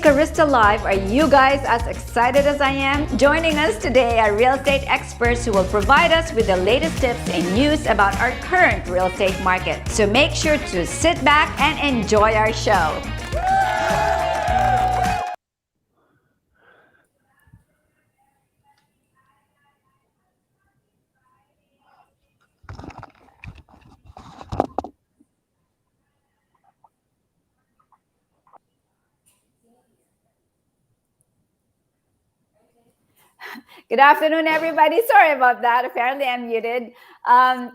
KaristaLive, are you guys as excited as I am? Joining us today are real estate experts who will provide us with the latest tips and news about our current real estate market. So make sure to sit back and enjoy our show. Good afternoon, everybody. Sorry about that. Apparently, I'm muted.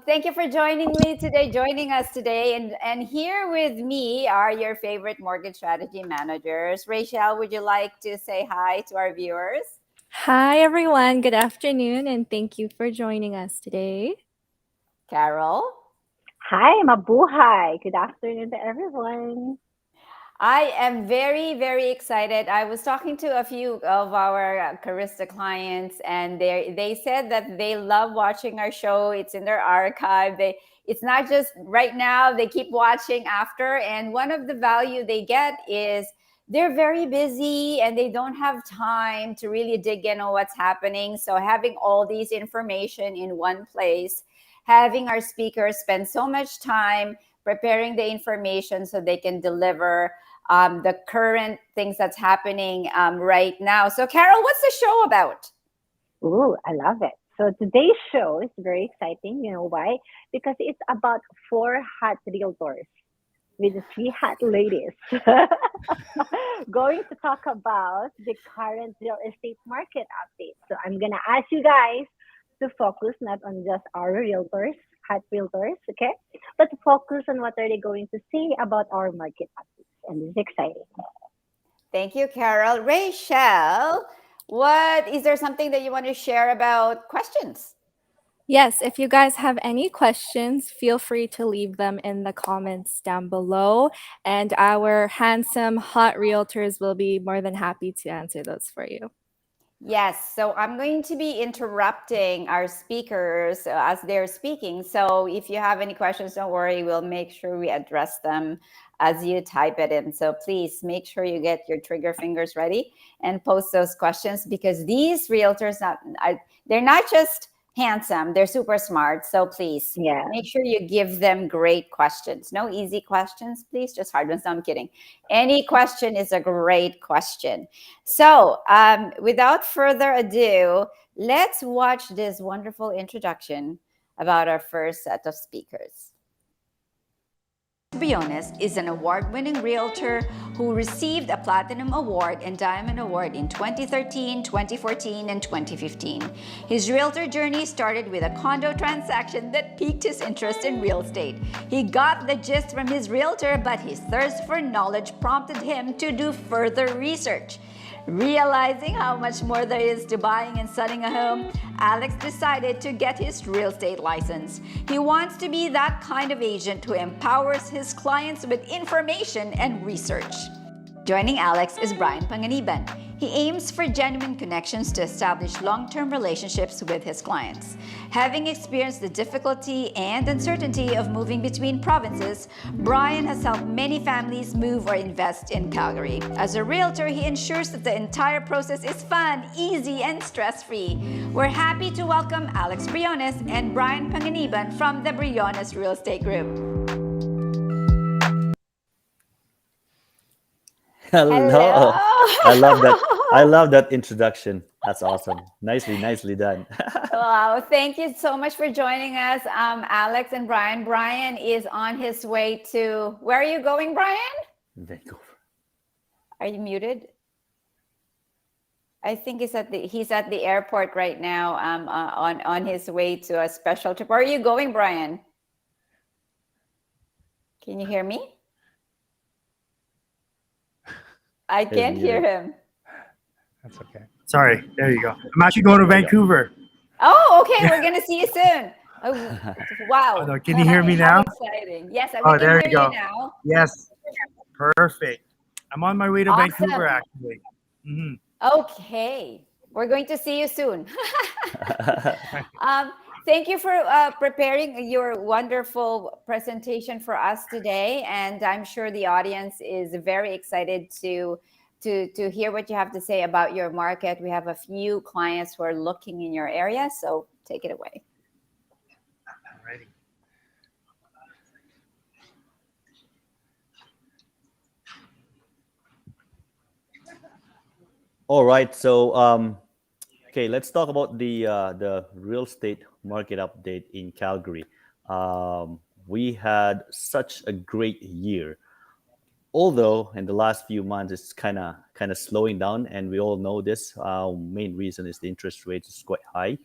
Thank you for joining us today. And here with me are your favorite mortgage strategy managers. Rachelle, would you like to say hi to our viewers? Hi, everyone. Good afternoon, and thank you for joining us today. Carol? Hi, mabuhay. Good afternoon to everyone. I am very, very excited. I was talking to a few of our Karista clients, and they said that they love watching our show. It's in their archive. It's not just right now, they keep watching after. And one of the value they get is they're very busy and they don't have time to really dig in on what's happening. So having all these information in one place, having our speakers spend so much time preparing the information so they can deliver the current things that's happening right now. So, Carol, what's the show about? Ooh, I love it. So today's show is very exciting. You know why? Because it's about 4 hot realtors with the 3 hot ladies going to talk about the current real estate market update. So I'm going to ask you guys to focus not on just our realtors, hot realtors, okay? But to focus on what are they going to say about our market updates. And this is exciting. Thank you, Carol. Rachelle, is there something that you want to share about questions? Yes, if you guys have any questions, feel free to leave them in the comments down below. And our handsome, hot realtors will be more than happy to answer those for you. Yes, so I'm going to be interrupting our speakers as they're speaking. So if you have any questions, don't worry, we'll make sure we address them as you type it in. So please make sure you get your trigger fingers ready and post those questions, because these realtors, they're not just handsome, they're super smart. So please make sure you give them great questions. No easy questions, please, just hard ones. No, I'm kidding. Any question is a great question. So without further ado, let's watch this wonderful introduction about our first set of speakers. Briones is an award-winning realtor who received a Platinum Award and Diamond Award in 2013, 2014, and 2015. His realtor journey started with a condo transaction that piqued his interest in real estate. He got the gist from his realtor, but his thirst for knowledge prompted him to do further research. Realizing how much more there is to buying and selling a home, Alex decided to get his real estate license. He wants to be that kind of agent who empowers his clients with information and research. Joining Alex is Bryan Panganiban. He aims for genuine connections to establish long-term relationships with his clients. Having experienced the difficulty and uncertainty of moving between provinces, Bryan has helped many families move or invest in Calgary. As a realtor, he ensures that the entire process is fun, easy, and stress-free. We're happy to welcome Alex Briones and Bryan Panganiban from the Briones Real Estate Group. Hello. I love that introduction. That's awesome. Nicely done. Wow, thank you so much for joining us, Alex and Bryan. Bryan is on his way to, where are you going, Bryan? Vancouver. Are you muted? I think he's at the airport right now, on his way to a special trip. Where are you going, Bryan? Can you hear me? I can't hear him. That's okay. Sorry. There you go. I'm actually going to Vancouver. Oh, okay. We're gonna see you soon. Oh, wow. Oh, no. Can you hear me now? Exciting. Yes, we Oh, can there hear you go. you now. Yes. Perfect. I'm on my way to Awesome. Vancouver, actually. Mm-hmm. Okay. We're going to see you soon. Thank you for preparing your wonderful presentation for us today. And I'm sure the audience is very excited to to hear what you have to say about your market. We have a few clients who are looking in your area, so take it away. Alrighty. All right. So, okay, let's talk about the real estate market update in Calgary. We had such a great year, although in the last few months it's kind of slowing down, and we all know this. Main reason is the interest rate is quite high.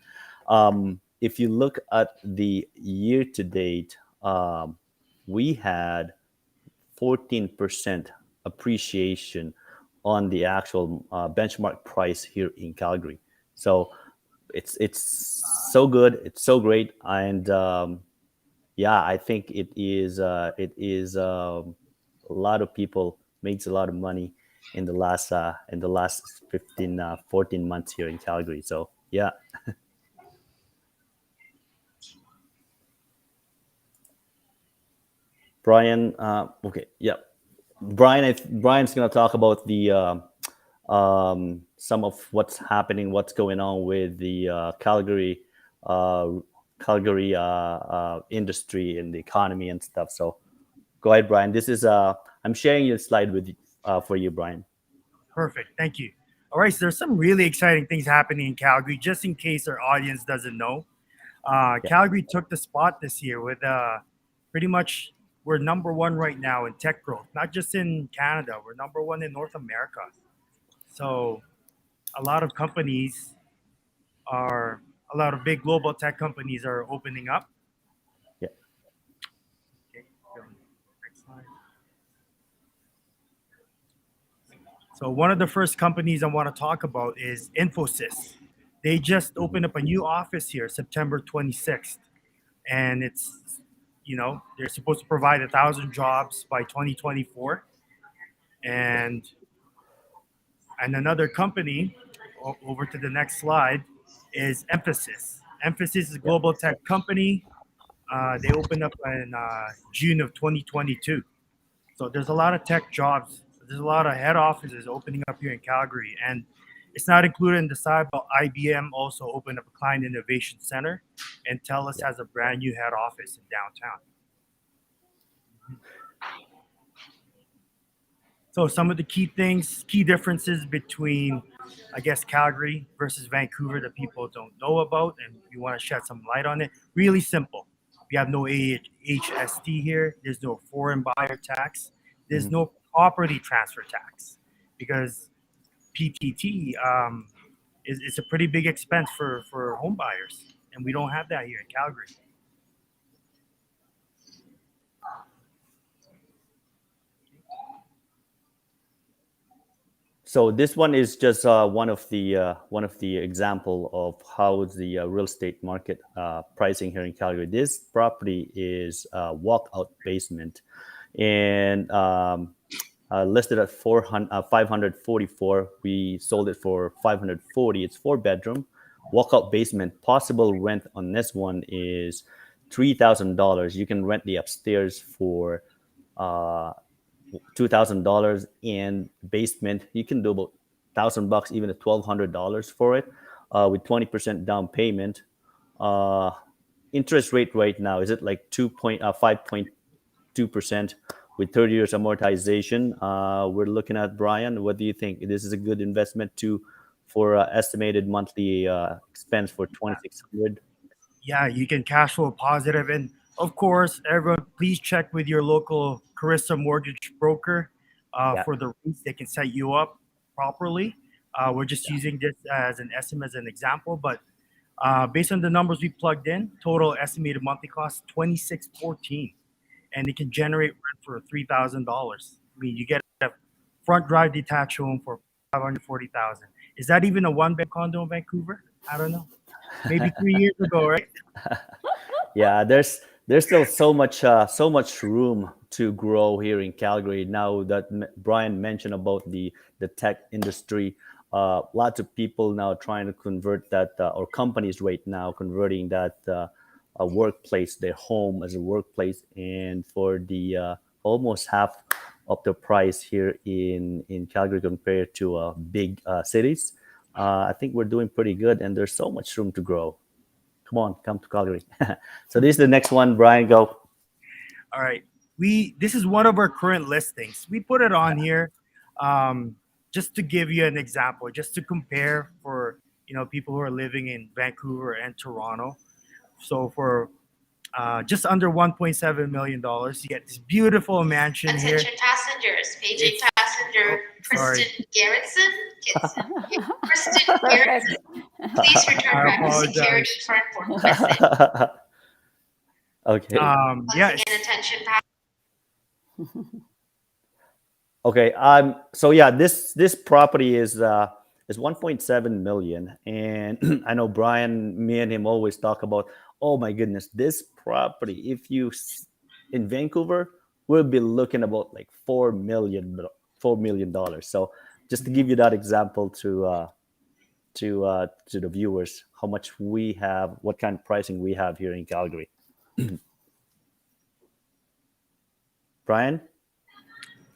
If you look at the year to date, we had 14% appreciation on the actual benchmark price here in Calgary. So it's so good, it's so great, and yeah, I think it is a lot of people makes a lot of money in the last 15 14 months here in Calgary. So yeah. Brian, okay, yeah. Brian's gonna talk about the some of what's happening, what's going on with the uh, Calgary industry and the economy and stuff. So go ahead, Brian. This is I'm sharing your slide with for you, Brian. Perfect. Thank you. All right. So there's some really exciting things happening in Calgary, just in case our audience doesn't know. Yeah. Calgary took the spot this year with pretty much we're number one right now in tech growth, not just in Canada. We're number one in North America. So a lot of companies are, a lot of big global tech companies are opening up. Yeah. Okay, go next slide. So one of the first companies I want to talk about is Infosys. They just opened up a new office here, September 26th, and it's, they're supposed to provide 1,000 jobs by 2024. And another company, over to the next slide, is Emphasis. Emphasis is a Yeah. global tech company. They opened up in June of 2022. So there's a lot of tech jobs. There's a lot of head offices opening up here in Calgary. And it's not included in the side, but IBM also opened up a client innovation center, and TELUS has a brand new head office in downtown. So some of the key differences between, I guess, Calgary versus Vancouver that people don't know about, and we want to shed some light on it. Really simple. We have no HST here. There's no foreign buyer tax. There's Mhm. no property transfer tax, because PTT is a pretty big expense for home buyers, and we don't have that here in Calgary. So this one is just one of the example of how the real estate market pricing here in Calgary. This property is a walkout basement, and listed at 544. We sold it for 540. It's 4 bedroom, walkout basement. Possible rent on this one is $3,000. You can rent the upstairs for uh, $2,000, and basement you can do about $1,000, even at $1,200 for it, with 20% down payment. Uh, Interest rate right now is it like 5.2% with 30 years amortization. We're looking at, Brian. What do you think? This is a good investment to for estimated monthly expense for 2,600. Yeah, you can cash flow positive. And of course, everyone, please check with your local Karista Mortgage broker Yeah, for the rates. They can set you up properly. We're just using this as an estimate, as an example, but based on the numbers we plugged in, total estimated monthly cost 2614, and it can generate rent for $3,000. I mean, you get a front drive detached home for 540,000. Is that even a one bed condo in Vancouver? I don't know. Maybe 3 years ago, right? yeah. There's still so much room to grow here in Calgary. Now that Brian mentioned about the tech industry, lots of people now trying to convert that, or companies right now converting that a workplace, their home as a workplace, and for the almost half the price here in Calgary compared to big cities. I think we're doing pretty good, and there's so much room to grow. Come on, come to Calgary. So this is the next one, Brian. Go. All right. This is one of our current listings. We put it on here just to give you an example, just to compare for people who are living in Vancouver and Toronto. So for just under $1.7 million, you get this beautiful mansion here. Attention passengers, paging passenger Kristen Garrettson. Kristen Garrettson, please return back to security for important message. Okay. Yeah. Attention Okay. So yeah, this property is 1.7 million, and I know Brian, me and him always talk about, oh my goodness, this property, if you in Vancouver, we'll be looking about like $4 million. So just to give you that example to the viewers, how much we have, what kind of pricing we have here in Calgary. Brian?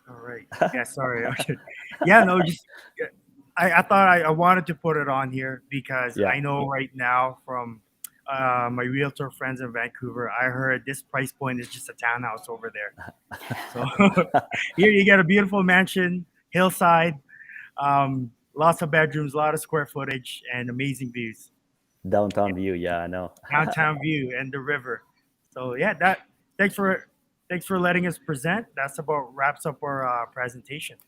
All right. Yeah, sorry. Okay. Yeah, no, just I thought I wanted to put it on here because I know right now from my realtor friends in Vancouver, I heard this price point is just a townhouse over there. So here you get a beautiful mansion, hillside, lots of bedrooms, a lot of square footage, and amazing views. Downtown view, yeah, I know. Downtown view and the river. So yeah, thanks for letting us present. That's about wraps up our presentation.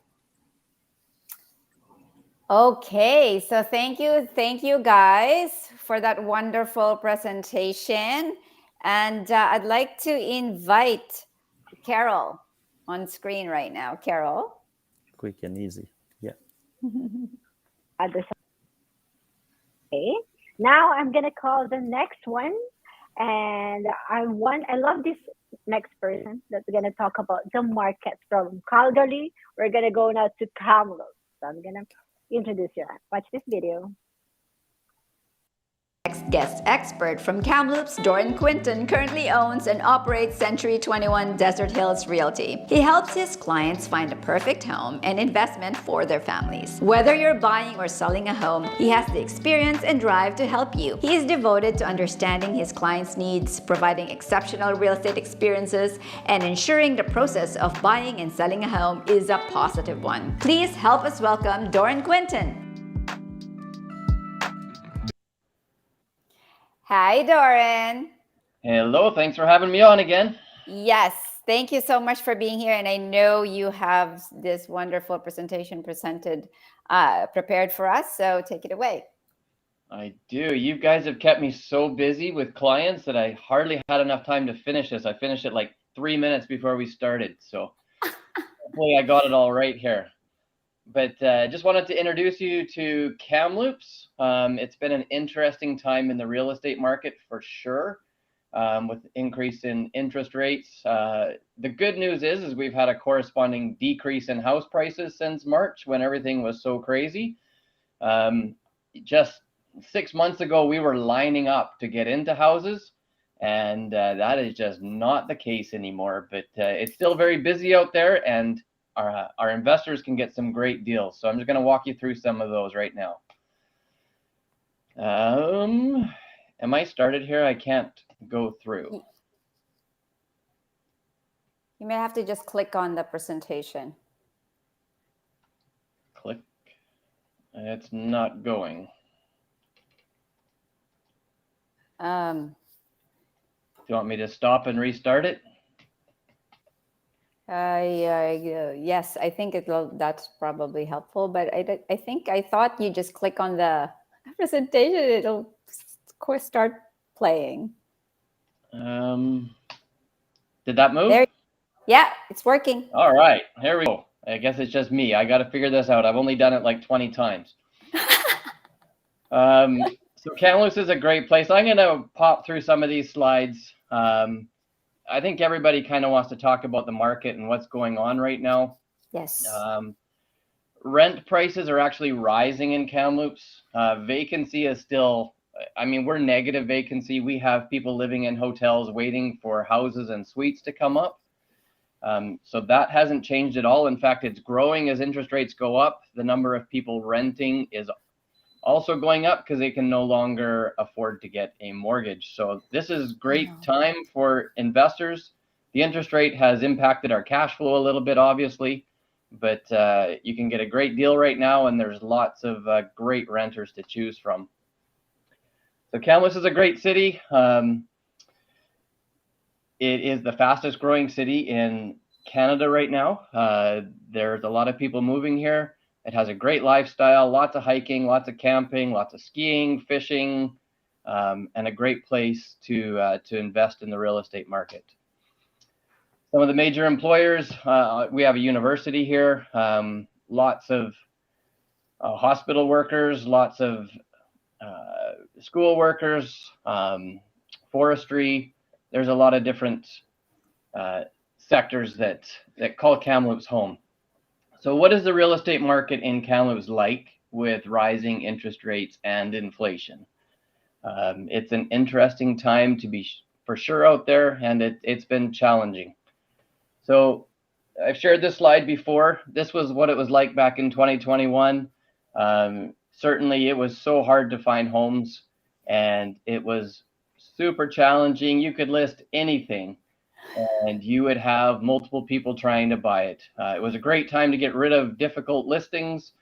Okay, so thank you guys for that wonderful presentation. And I'd like to invite Carol on screen right now. Carol. Quick and easy. Yeah. Okay. Now I'm gonna call the next one, and I love this next person that's gonna talk about the market from Calgary. We're gonna go now to Kamloops. So I'm gonna introduce you. Watch this video. Next guest expert from Kamloops, Doren Quinton currently owns and operates Century 21 Desert Hills Realty. He helps his clients find a perfect home and investment for their families. Whether you're buying or selling a home, he has the experience and drive to help you. He is devoted to understanding his clients' needs, providing exceptional real estate experiences, and ensuring the process of buying and selling a home is a positive one. Please help us welcome Doren Quinton. Hi, Doren. Hello, thanks for having me on again. Yes, thank you so much for being here. And I know you have this wonderful presentation prepared for us. So take it away. I do. You guys have kept me so busy with clients that I hardly had enough time to finish this. I finished it like 3 minutes before we started. So hopefully I got it all right here. But just wanted to introduce you to Kamloops. It's been an interesting time in the real estate market for sure, with increase in interest rates. The good news is we've had a corresponding decrease in house prices since March when everything was so crazy. Just 6 months ago, we were lining up to get into houses, and that is just not the case anymore. But it's still very busy out there, and our investors can get some great deals. So I'm just going to walk you through some of those right now. Am I started here? I can't go through. You may have to just click on the presentation. Click. It's not going. Do you want me to stop and restart it? Yes, I think that's probably helpful, but I thought you just click on the presentation, it'll of course start playing. Did that move? Yeah, it's working. All right, here we go. I guess it's just me. I got to figure this out. I've only done it like 20 times. So Kamloops is a great place. I'm going to pop through some of these slides. I think everybody kind of wants to talk about the market and what's going on right now. Yes. Rent prices are actually rising in Kamloops. Vacancy is still, we're negative vacancy. We have people living in hotels waiting for houses and suites to come up. So that hasn't changed at all. In fact, it's growing as interest rates go up. The number of people renting is also going up because they can no longer afford to get a mortgage. So this is great time for investors. The interest rate has impacted our cash flow a little bit, obviously, but you can get a great deal right now, and there's lots of great renters to choose from. So Kamloops is a great city. It is the fastest growing city in Canada right now. There's a lot of people moving here. It has a great lifestyle, lots of hiking, lots of camping, lots of skiing, fishing, and a great place to invest in the real estate market. Some of the major employers, we have a university here, lots of hospital workers, lots of school workers, forestry. There's a lot of different sectors that call Kamloops home. So what is the real estate market in Kamloops like with rising interest rates and inflation? It's an interesting time to be for sure out there, and it's been challenging. So I've shared this slide before. This was what it was like back in 2021. Certainly it was so hard to find homes, and it was super challenging. You could list anything and you would have multiple people trying to buy it. It was a great time to get rid of difficult listings,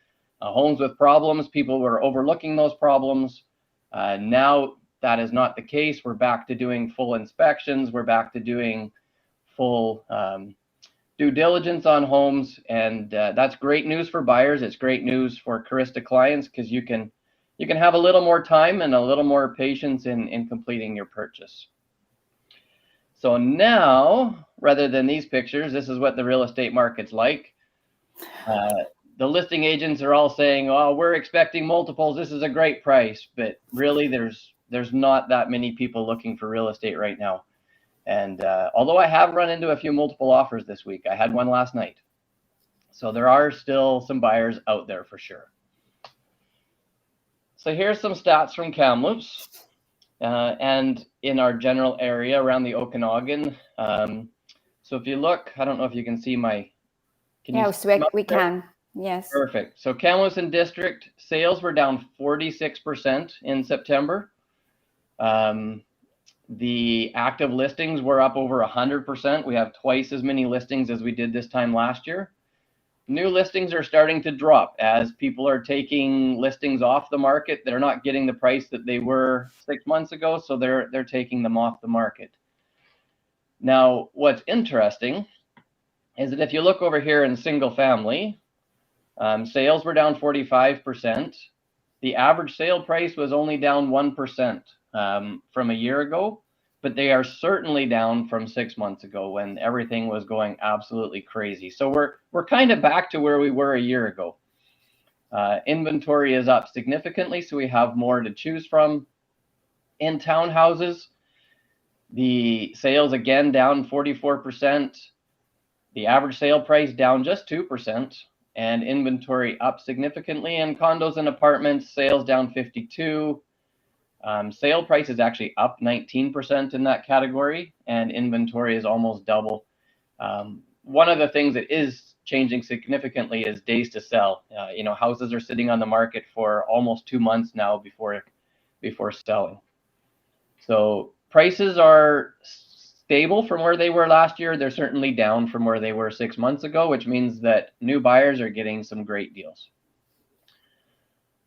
homes with problems. People were overlooking those problems. Now that is not the case. We're back to doing full inspections. We're back to doing full due diligence on homes, and that's great news for buyers. It's great news for Karista clients because you can have a little more time and a little more patience in completing your purchase. So now, rather than these pictures, this is what the real estate market's like. The listing agents are all saying, "Oh, we're expecting multiples. This is a great price," but really, there's not that many people looking for real estate right now. And although I have run into a few multiple offers this week, I had one last night. So there are still some buyers out there for sure. So here's some stats from Kamloops and in our general area around the Okanagan. So if you look, I don't know if you can see my. We can. Yes. Perfect. So Kamloops and District sales were down 46% in September. The active listings were up over 100%. We have twice as many listings as we did this time last year. New listings are starting to drop as people are taking listings off the market. They're not getting the price that they were 6 months ago, so they're taking them off the market. Now, what's interesting is that if you look over here in single family, sales were down 45%. The average sale price was only down 1% from a year ago, but they are certainly down from 6 months ago when everything was going absolutely crazy. So we're kind of back to where we were a year ago. Inventory is up significantly, so we have more to choose from. In townhouses, the sales again down 44%. The average sale price down just 2%, and inventory up significantly. In condos and apartments, sales down 52%. Sale price is actually up 19% in that category, and inventory is almost double. One of the things that is changing significantly is days to sell. Houses are sitting on the market for almost 2 months now before selling. So prices are stable from where they were last year. They're certainly down from where they were 6 months ago, which means that new buyers are getting some great deals.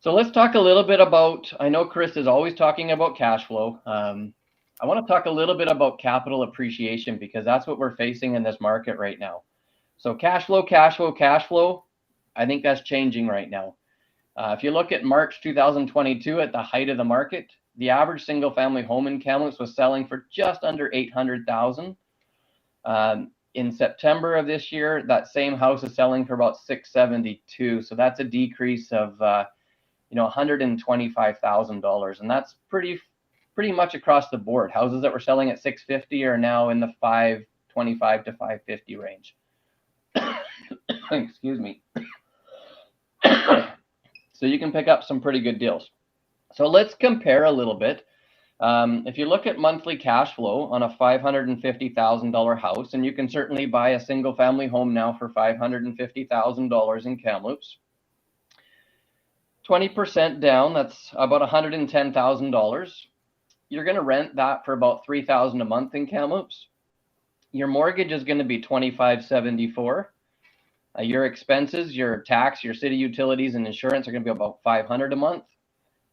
So let's talk a little bit about, I know Karista is always talking about cash flow. I want to talk a little bit about capital appreciation because that's what we're facing in this market right now. So cash flow, I think that's changing right now. If you look at March 2022 at the height of the market, the average single family home in Kamloops was selling for just under $800,000. In September of this year, that same house is selling for about $672,000. So that's a decrease of $125,000, and that's pretty much across the board. Houses that were selling at $650,000 are now in the $525,000 to $550,000 range. Excuse me. So you can pick up some pretty good deals. So let's compare a little bit If you look at monthly cash flow on a $550,000 house, and you can certainly buy a single family home now for $550,000 in Kamloops, 20% down, that's about $110,000. You're going to rent that for about $3,000 a month in Kamloops. Your mortgage is going to be $2,574. Your expenses, your tax, your city utilities, and insurance are going to be about $500 a month.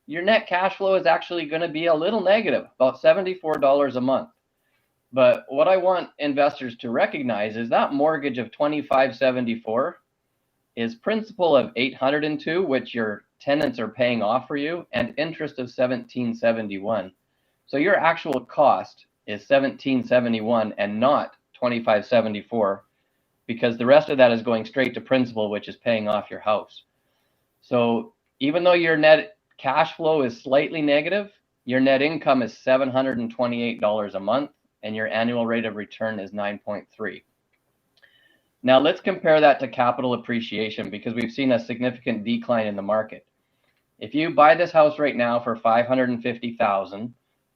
Your net cash flow is actually going to be a little negative, about $74 a month. But what I want investors to recognize is that mortgage of $2,574 is principal of $802, which your tenants are paying off for you, and interest of $1,771. So your actual cost is $1,771 and not $2,574, because the rest of that is going straight to principal, which is paying off your house. So even though your net cash flow is slightly negative, your net income is $728 a month, and your annual rate of return is 9.3. Now let's compare that to capital appreciation, because we've seen a significant decline in the market. If you buy this house right now for $550,000,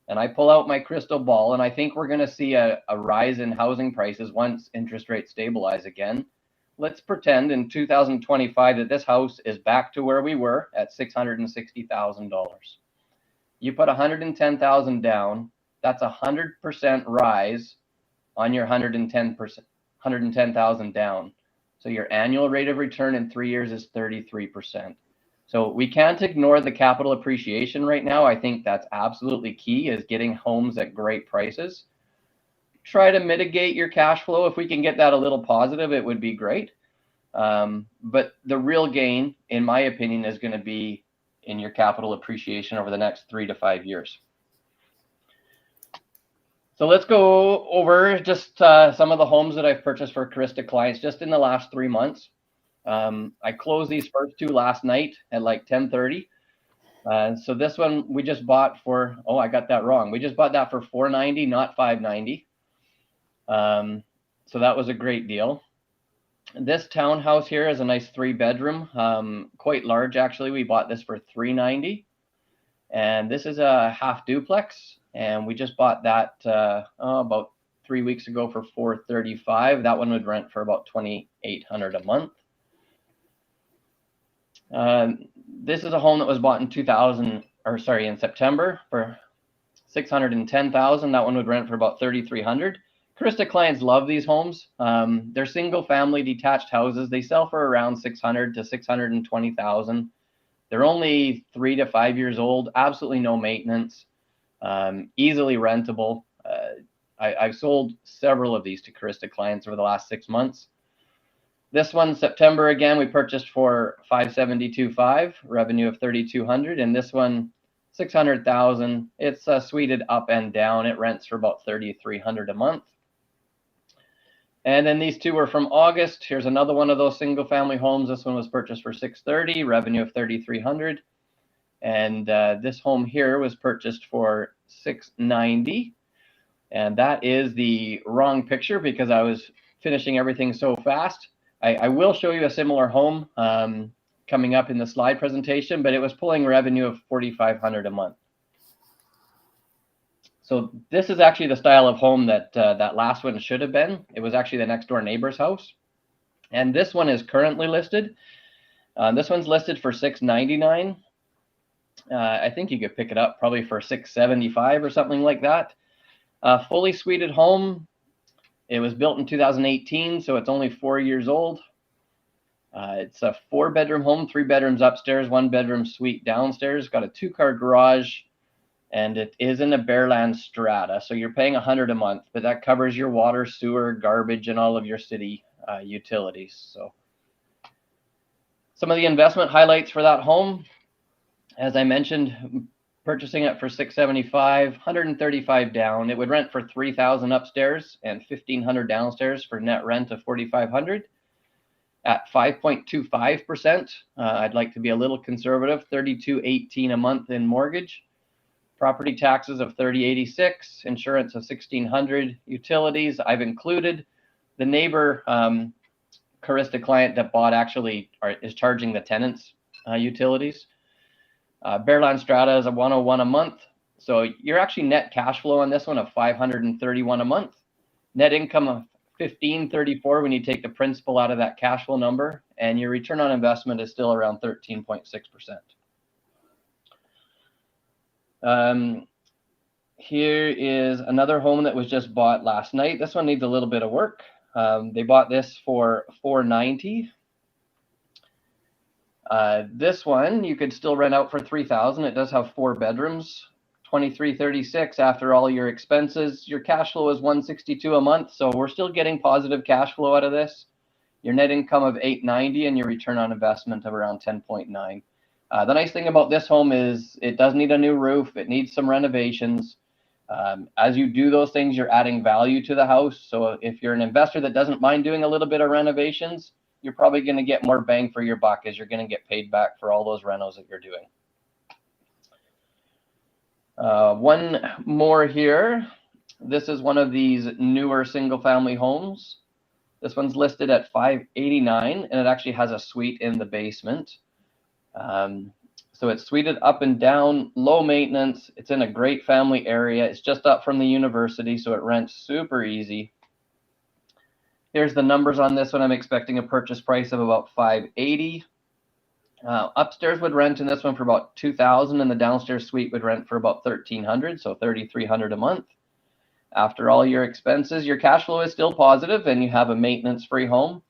and I pull out my crystal ball, and I think we're going to see a rise in housing prices once interest rates stabilize again. Let's pretend in 2025 that this house is back to where we were at $660,000. You put $110,000 down, that's 100% rise on your $110,000 down. So your annual rate of return in 3 years is 33%. So we can't ignore the capital appreciation right now. I think that's absolutely key, is getting homes at great prices. Try to mitigate your cash flow. If we can get that a little positive, it would be great. But the real gain, in my opinion, is going to be in your capital appreciation over the next 3 to 5 years. So let's go over just some of the homes that I've purchased for Karista clients just in the last 3 months. I closed these first two last night at like 10:30. So this one we just bought for, oh, I got that wrong. We just bought that for $490, not $590. So that was a great deal. This townhouse here is a nice 3-bedroom, quite large actually. We bought this for $390, and this is a half duplex, and we just bought that about 3 weeks ago for $435. That one would rent for about $2,800 a month. This is a home that was bought in in September for $610,000. That one would rent for about $3,300. Karista clients love these homes. They're single family detached houses. They sell for around $600,000 to $620,000. They're only 3 to 5 years old, absolutely no maintenance, easily rentable. I've sold several of these to Karista clients over the last 6 months. This one, September, again, we purchased for $572,500, revenue of $3,200, and this one, $600,000. It's suited up and down. It rents for about $3,300 a month. And then these two were from August. Here's another one of those single family homes. This one was purchased for $630,000, revenue of $3,300. And this home here was purchased for $690,000. And that is the wrong picture because I was finishing everything so fast. I will show you a similar home coming up in the slide presentation, but it was pulling revenue of $4,500 a month. So this is actually the style of home that that last one should have been. It was actually the next door neighbor's house. And this one is currently listed. This one's listed for $699. I think you could pick it up probably for $675 or something like that. Fully suited home. It was built in 2018, so it's only 4 years old. It's a 4-bedroom home, 3 bedrooms upstairs, 1-bedroom suite downstairs. Got a 2-car garage, and it is in a Bearland strata. So you're paying $100 a month, but that covers your water, sewer, garbage, and all of your city utilities. So some of the investment highlights for that home, as I mentioned, purchasing it for $675, $135 down. It would rent for $3,000 upstairs and $1,500 downstairs for net rent of $4,500 at 5.25%. I'd like to be a little conservative, $3,218 a month in mortgage, property taxes of $3,086, insurance of $1,600, utilities. I've included the neighbor Karista client that bought actually is charging the tenants utilities. Bearland strata is a $101 a month, So you're actually net cash flow on this one of $531 a month. Net income of $1,534 when you take the principal out of that cash flow number, and your return on investment is still around 13.6%. Here is another home that was just bought last night. This one needs a little bit of work. They bought this for $490. This one you could still rent out for $3,000. It does have 4 bedrooms. $23.36 after all your expenses. Your cash flow is $162 a month, so we're still getting positive cash flow out of this. Your net income of $890 and your return on investment of around 10.9. The nice thing about this home is it does need a new roof. It needs some renovations. As you do those things, you're adding value to the house. So if you're an investor that doesn't mind doing a little bit of renovations, you're probably going to get more bang for your buck as you're going to get paid back for all those renos that you're doing. One more here. This is one of these newer single family homes. This one's listed at $589 and it actually has a suite in the basement. So it's suited up and down, low maintenance. It's in a great family area. It's just up from the university, so it rents super easy. Here's the numbers on this one. I'm expecting a purchase price of about $580. Upstairs would rent in this one for about $2,000 and the downstairs suite would rent for about $1,300, so $3,300 a month. After all your expenses, your cash flow is still positive and you have a maintenance-free home.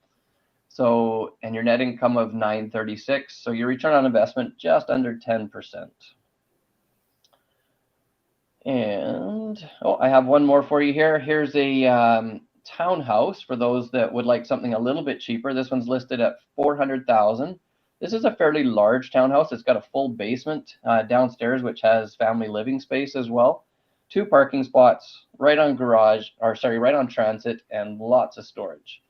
So, and your net income of $936, so your return on investment just under 10%. And, I have one more for you here. Here's a townhouse for those that would like something a little bit cheaper. This one's listed at $400,000. This is a fairly large townhouse. It's got a full basement downstairs, which has family living space as well. 2 parking spots, right on transit, and lots of storage.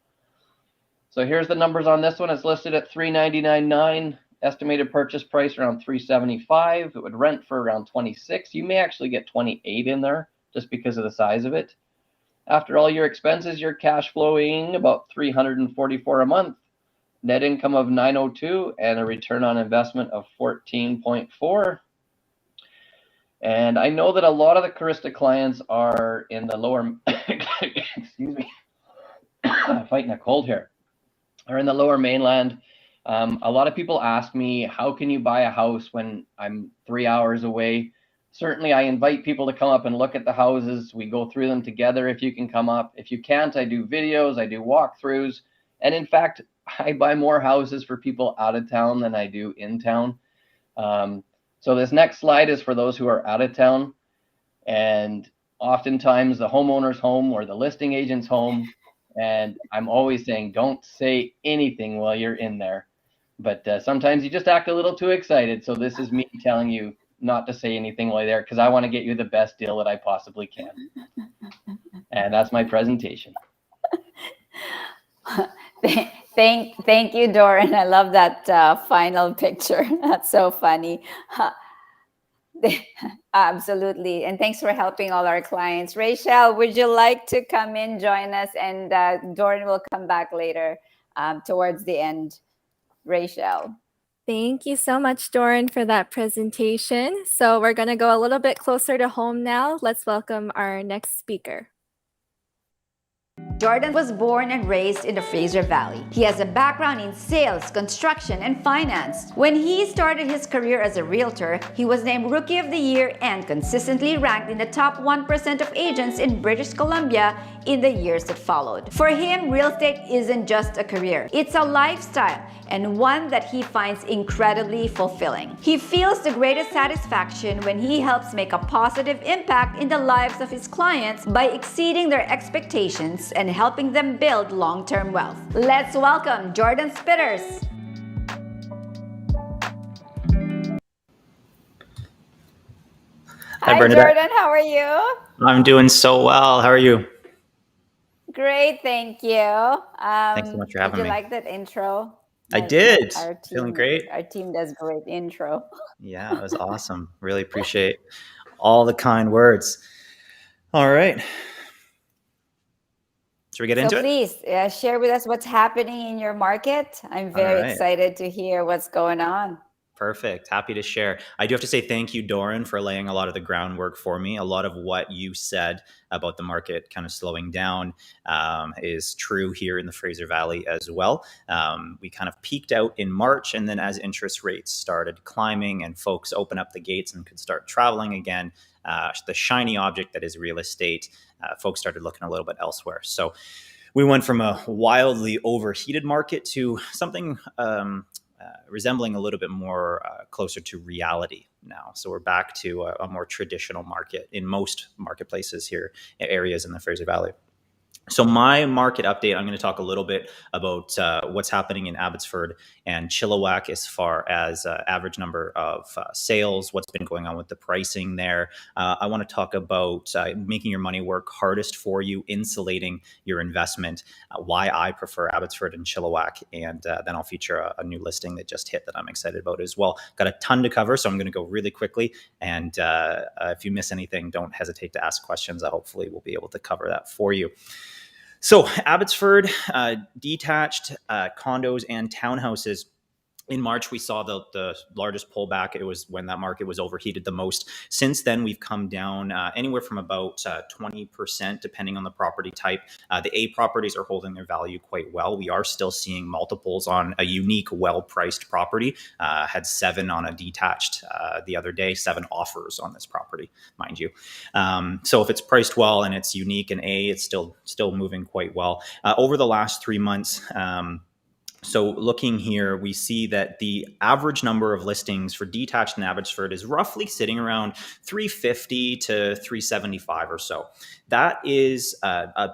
So here's the numbers on this one. It's listed at $399.9. Estimated purchase price around $375. It would rent for around $26. You may actually get $28 in there just because of the size of it. After all your expenses, you're cash flowing about $344 a month. Net income of $902 and a return on investment of 14.4. And I know that a lot of the Karista clients are in the lower, excuse me, I'm fighting a cold here, are in the lower mainland. A lot of people ask me, how can you buy a house when I'm 3 hours away? Certainly, I invite people to come up and look at the houses. We go through them together if you can come up. If you can't, I do videos, I do walkthroughs. And in fact, I buy more houses for people out of town than I do in town. So this next slide is for those who are out of town. And oftentimes the homeowner's home or the listing agent's home. And I'm always saying, don't say anything while you're in there. But sometimes you just act a little too excited. So this is me telling you not to say anything while you're there because I want to get you the best deal that I possibly can. And that's my presentation. Thank you, Doren. I love that final picture. That's so funny. Absolutely. And thanks for helping all our clients. Rachelle, would you like to come in, join us? And Doren will come back later towards the end. Rachelle. Thank you so much, Doren, for that presentation. So we're going to go a little bit closer to home now. Let's welcome our next speaker. Doren was born and raised in the Fraser Valley. He has a background in sales, construction, and finance. When he started his career as a realtor, he was named Rookie of the Year and consistently ranked in the top 1% of agents in British Columbia in the years that followed. For him, real estate isn't just a career. It's a lifestyle and one that he finds incredibly fulfilling. He feels the greatest satisfaction when he helps make a positive impact in the lives of his clients by exceeding their expectations and helping them build long-term wealth. Let's welcome Jordan Spitters. Hi, Bernadette. Jordan, how are you? I'm doing so well. How are you? Great, thank you. Thanks so much for having me. Did you like that intro? I did. Our team, feeling great. Our team does great intro. Yeah, it was awesome. Really appreciate all the kind words. All right. Should we get into it? Please share with us what's happening in your market. I'm very excited to hear what's going on. Perfect. Happy to share. I do have to say thank you, Doren, for laying a lot of the groundwork for me. A lot of what you said about the market kind of slowing down is true here in the Fraser Valley as well. We kind of peaked out in March, and then as interest rates started climbing and folks opened up the gates and could start traveling again, the shiny object that is real estate, folks started looking a little bit elsewhere. So we went from a wildly overheated market to something resembling a little bit more closer to reality now. So we're back to a more traditional market in most marketplaces here, areas in the Fraser Valley. So my market update, I'm going to talk a little bit about what's happening in Abbotsford and Chilliwack as far as average number of sales, what's been going on with the pricing there. I want to talk about making your money work hardest for you, insulating your investment, why I prefer Abbotsford and Chilliwack, and then I'll feature a new listing that just hit that I'm excited about as well. Got a ton to cover, so I'm going to go really quickly, and if you miss anything, don't hesitate to ask questions. I hopefully will be able to cover that for you. So Abbotsford, detached condos and townhouses. In March, we saw the largest pullback. It was when that market was overheated the most. Since then, we've come down anywhere from about 20%, depending on the property type. The A properties are holding their value quite well. We are still seeing multiples on a unique, well-priced property. Had 7 on a detached the other day, 7 offers on this property, mind you. So if it's priced well and it's unique and A, it's still moving quite well. Over the last 3 months, so looking here, we see that the average number of listings for detached in Abbotsford is roughly sitting around 350 to 375 or so. That is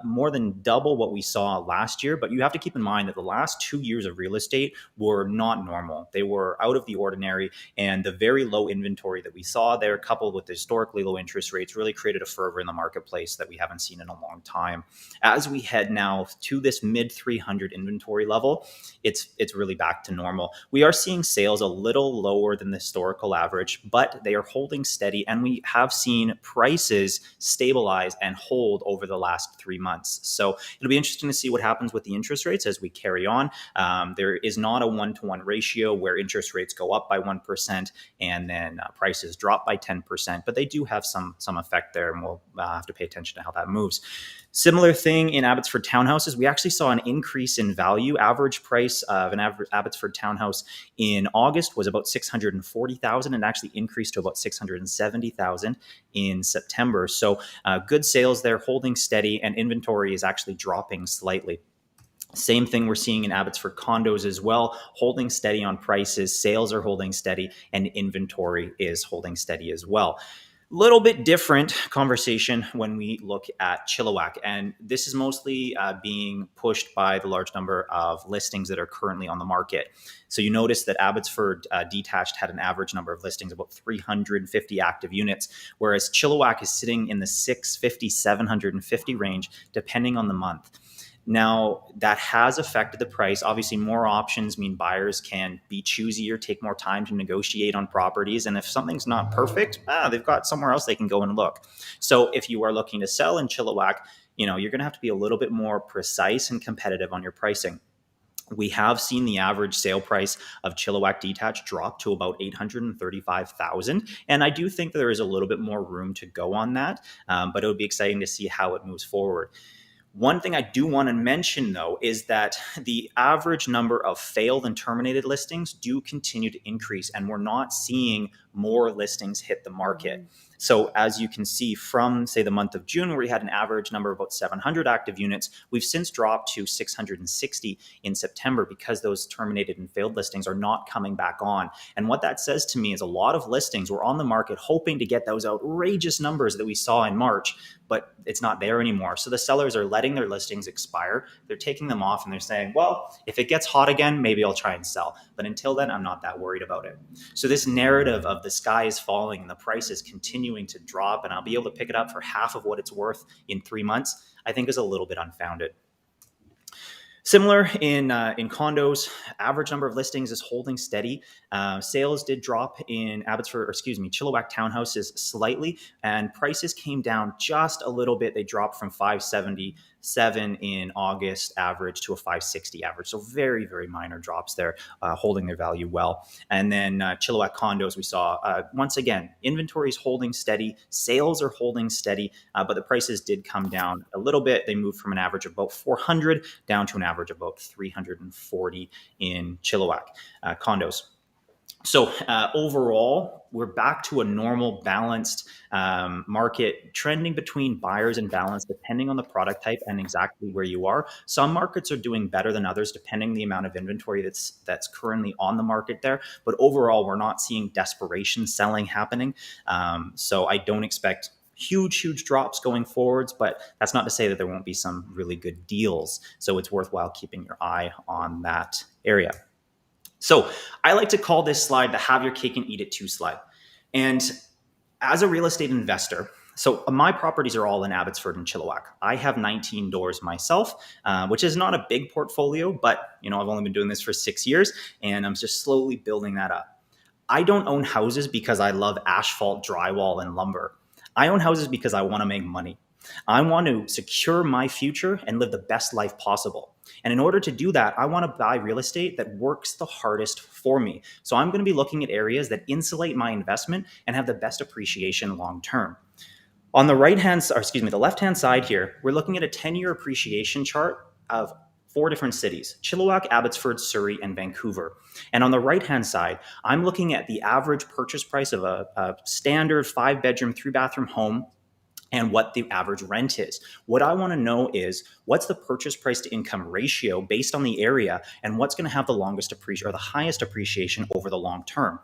more than double what we saw last year, but you have to keep in mind that the last 2 years of real estate were not normal. They were out of the ordinary, and the very low inventory that we saw there, coupled with the historically low interest rates, really created a fervor in the marketplace that we haven't seen in a long time. As we head now to this mid 300 inventory level, it's really back to normal. We are seeing sales a little lower than the historical average, but they are holding steady, and we have seen prices stabilize and hold over the last 3 months. So it'll be interesting to see what happens with the interest rates as we carry on. There is not a 1-to-1 ratio where interest rates go up by 1% and then prices drop by 10%, but they do have some effect there, and we'll have to pay attention to how that moves. Similar thing in Abbotsford townhouses. We actually saw an increase in value. Average price of an Abbotsford townhouse in August was about $640,000 and actually increased to about $670,000 in September. So good sales there, holding steady, and inventory is actually dropping slightly. Same thing we're seeing in Abbotsford condos as well, holding steady on prices, sales are holding steady, and inventory is holding steady as well. Little bit different conversation when we look at Chilliwack, and this is mostly being pushed by the large number of listings that are currently on the market. So you notice that Abbotsford detached had an average number of listings, about 350 active units, whereas Chilliwack is sitting in the 650, 750 range, depending on the month. Now, that has affected the price. Obviously, more options mean buyers can be choosier, take more time to negotiate on properties. And if something's not perfect, they've got somewhere else they can go and look. So if you are looking to sell in Chilliwack, you're going to have to be a little bit more precise and competitive on your pricing. We have seen the average sale price of Chilliwack detached drop to about $835,000. And I do think that there is a little bit more room to go on that, but it would be exciting to see how it moves forward. One thing I do want to mention, though, is that the average number of failed and terminated listings do continue to increase, and we're not seeing more listings hit the market. So as you can see from, say, the month of June, where we had an average number of about 700 active units, we've since dropped to 660 in September because those terminated and failed listings are not coming back on. And what that says to me is a lot of listings were on the market hoping to get those outrageous numbers that we saw in March, but it's not there anymore. So the sellers are letting their listings expire. They're taking them off and they're saying, well, if it gets hot again, maybe I'll try and sell. But until then, I'm not that worried about it. So this narrative of the sky is falling and the price is continuing to drop and I'll be able to pick it up for half of what it's worth in 3 months, I think is a little bit unfounded. Similar in condos, average number of listings is holding steady. Sales did drop in Chilliwack townhouses slightly, and prices came down just a little bit. They dropped from $570 5.7 in August average to a 5.60 average. So very, very minor drops there, holding their value well. And then Chilliwack condos, we saw, once again, inventory is holding steady, sales are holding steady, but the prices did come down a little bit. They moved from an average of about 400 down to an average of about 340 in Chilliwack condos. So overall, we're back to a normal, balanced market, trending between buyers and balance, depending on the product type and exactly where you are. Some markets are doing better than others, depending on the amount of inventory that's currently on the market there. But overall, we're not seeing desperation selling happening. So I don't expect huge drops going forwards, but that's not to say that there won't be some really good deals. So it's worthwhile keeping your eye on that area. So I like to call this slide the have your cake and eat it too slide. And as a real estate investor, so my properties are all in Abbotsford and Chilliwack. I have 19 doors myself, which is not a big portfolio, but I've only been doing this for 6 years and I'm just slowly building that up. I don't own houses because I love asphalt, drywall, and lumber. I own houses because I want to make money. I want to secure my future and live the best life possible. And in order to do that, I want to buy real estate that works the hardest for me. So I'm going to be looking at areas that insulate my investment and have the best appreciation long term. On the the left-hand side here, we're looking at a 10-year appreciation chart of 4 different cities: Chilliwack, Abbotsford, Surrey, and Vancouver. And on the right-hand side, I'm looking at the average purchase price of a standard 5-bedroom, 3-bathroom home and what the average rent is. What I want to know is what's the purchase price to income ratio based on the area and what's going to have the longest appreciation or the highest appreciation over the long term.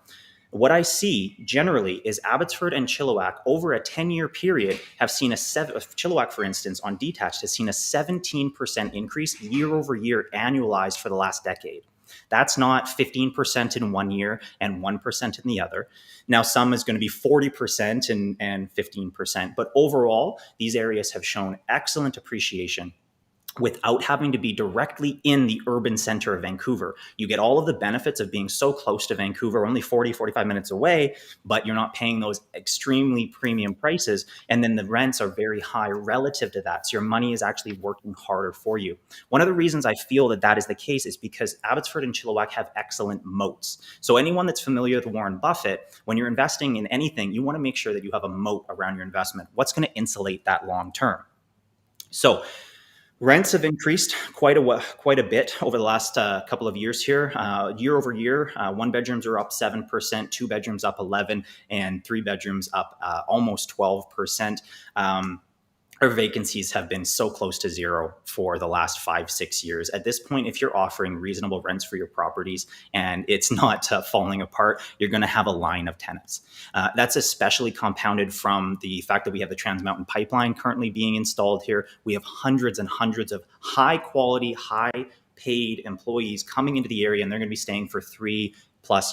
What I see generally is Abbotsford and Chilliwack over a 10-year period have seen Chilliwack, for instance, on detached has seen a 17% increase year over year annualized for the last decade. That's not 15% in one year and 1% in the other. Now, some is going to be 40% and 15%, but overall, these areas have shown excellent appreciation without having to be directly in the urban center of Vancouver. You get all of the benefits of being so close to Vancouver, only 45 minutes away, but you're not paying those extremely premium prices. And then the rents are very high relative to that. So your money is actually working harder for you. One of the reasons I feel that is the case is because Abbotsford and Chilliwack have excellent moats. So anyone that's familiar with Warren Buffett, when you're investing in anything, you want to make sure that you have a moat around your investment. What's going to insulate that long term? So rents have increased quite a bit over the last couple of years here. Year over year, 1 bedrooms are up 7%, 2 bedrooms up 11%, and 3 bedrooms up almost 12%. Our vacancies have been so close to zero for the last 5-6 years. At this point, if you're offering reasonable rents for your properties and it's not falling apart, you're going to have a line of tenants. That's especially compounded from the fact that we have the Trans Mountain Pipeline currently being installed here. We have hundreds and hundreds of high quality, high paid employees coming into the area, and they're going to be staying for 3+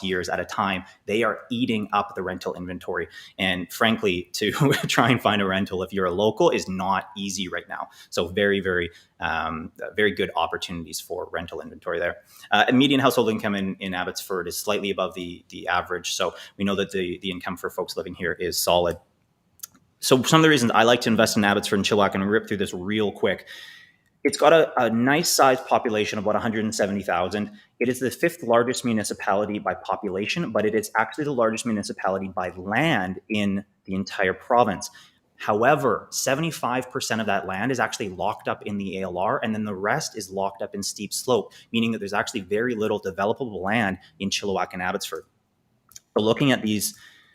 years at a time. They are eating up the rental inventory. And frankly, to try and find a rental if you're a local is not easy right now. So very, very good opportunities for rental inventory there. And median household income in Abbotsford is slightly above the average. So we know that the income for folks living here is solid. So some of the reasons I like to invest in Abbotsford and Chilliwack, and rip through this real quick. It's got a nice sized population of about 170,000. It is the 5th largest municipality by population, but it is actually the largest municipality by land in the entire province. However, 75% of that land is actually locked up in the ALR, and then the rest is locked up in steep slope, meaning that there's actually very little developable land in Chilliwack and Abbotsford. So looking at these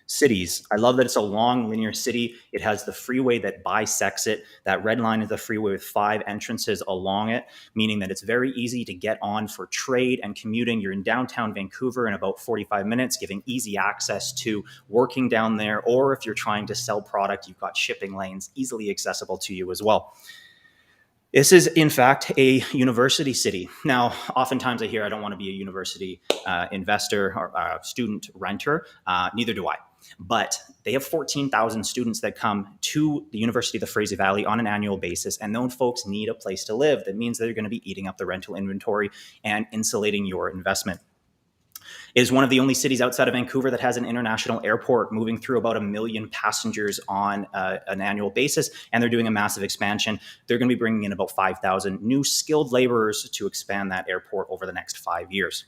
cities, I love that it's a long linear city. It has the freeway that bisects it. That red line is the freeway with 5 entrances along it, meaning that it's very easy to get on for trade and commuting. You're in downtown Vancouver in about 45 minutes, giving easy access to working down there. Or if you're trying to sell product, you've got shipping lanes easily accessible to you as well. This is, in fact, a university city. Now, oftentimes I hear I don't want to be a university investor or student renter. Neither do I. But they have 14,000 students that come to the University of the Fraser Valley on an annual basis, and those folks need a place to live. That means they're going to be eating up the rental inventory and insulating your investment. It is one of the only cities outside of Vancouver that has an international airport, moving through about 1 million passengers on an annual basis, and they're doing a massive expansion. They're going to be bringing in about 5,000 new skilled laborers to expand that airport over the next 5 years.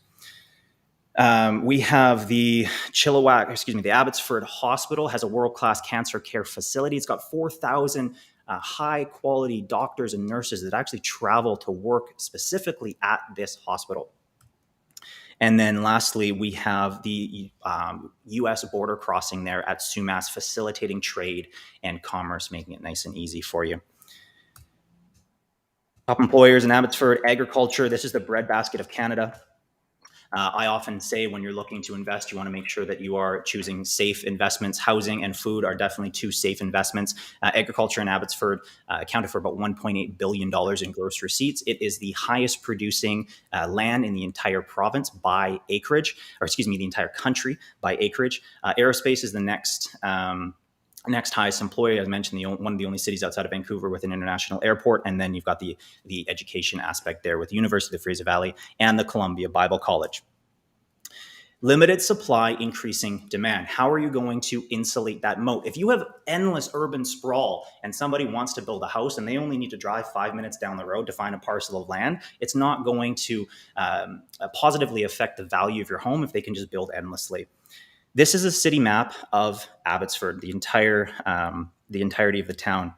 We have the Abbotsford Hospital has a world-class cancer care facility. It's got 4,000 high-quality doctors and nurses that actually travel to work specifically at this hospital. And then lastly, we have the U.S. border crossing there at Sumas, facilitating trade and commerce, making it nice and easy for you. Top employers in Abbotsford: agriculture. This is the breadbasket of Canada. I often say when you're looking to invest, you want to make sure that you are choosing safe investments. Housing and food are definitely two safe investments. Agriculture in Abbotsford accounted for about $1.8 billion in gross receipts. It is the highest producing land in the entire province by acreage, the entire country by acreage. Aerospace is the next highest employer. As mentioned, one of the only cities outside of Vancouver with an international airport. And then you've got the education aspect there with the University of Fraser Valley and the Columbia Bible College. Limited supply, increasing demand. How are you going to insulate that moat? If you have endless urban sprawl and somebody wants to build a house and they only need to drive 5 minutes down the road to find a parcel of land, it's not going to positively affect the value of your home if they can just build endlessly. This is a city map of Abbotsford, the entirety of the town.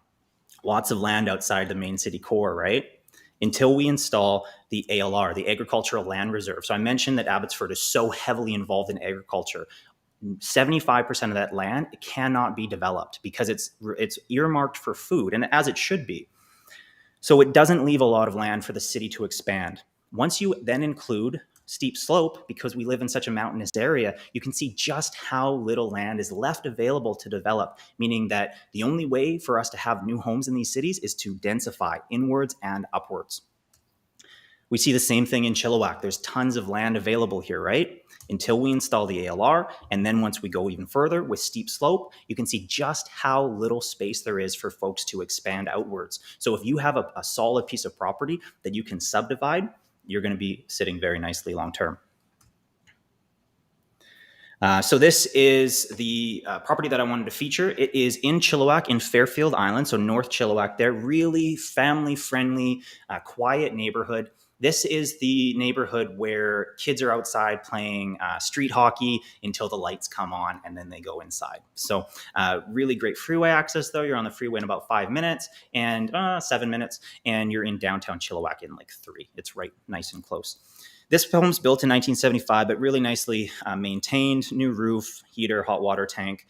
Lots of land outside the main city core, right? Until we install the ALR, the Agricultural Land Reserve. So I mentioned that Abbotsford is so heavily involved in agriculture. 75% of that land cannot be developed because it's earmarked for food, and as it should be. So it doesn't leave a lot of land for the city to expand. Once you then include steep slope, because we live in such a mountainous area, you can see just how little land is left available to develop, meaning that the only way for us to have new homes in these cities is to densify inwards and upwards. We see the same thing in Chilliwack. There's tons of land available here, right? Until we install the ALR. And then once we go even further with steep slope, you can see just how little space there is for folks to expand outwards. So if you have a solid piece of property that you can subdivide, you're going to be sitting very nicely long term. So this is the property that I wanted to feature. It is in Chilliwack in Fairfield Island, so North Chilliwack there. Really family-friendly, quiet neighborhood. This is the neighborhood where kids are outside playing street hockey until the lights come on and then they go inside. So really great freeway access though. You're on the freeway in about 5 minutes and 7 minutes, and you're in downtown Chilliwack in like 3. It's right nice and close. This home's built in 1975, but really nicely maintained, new roof, heater, hot water tank.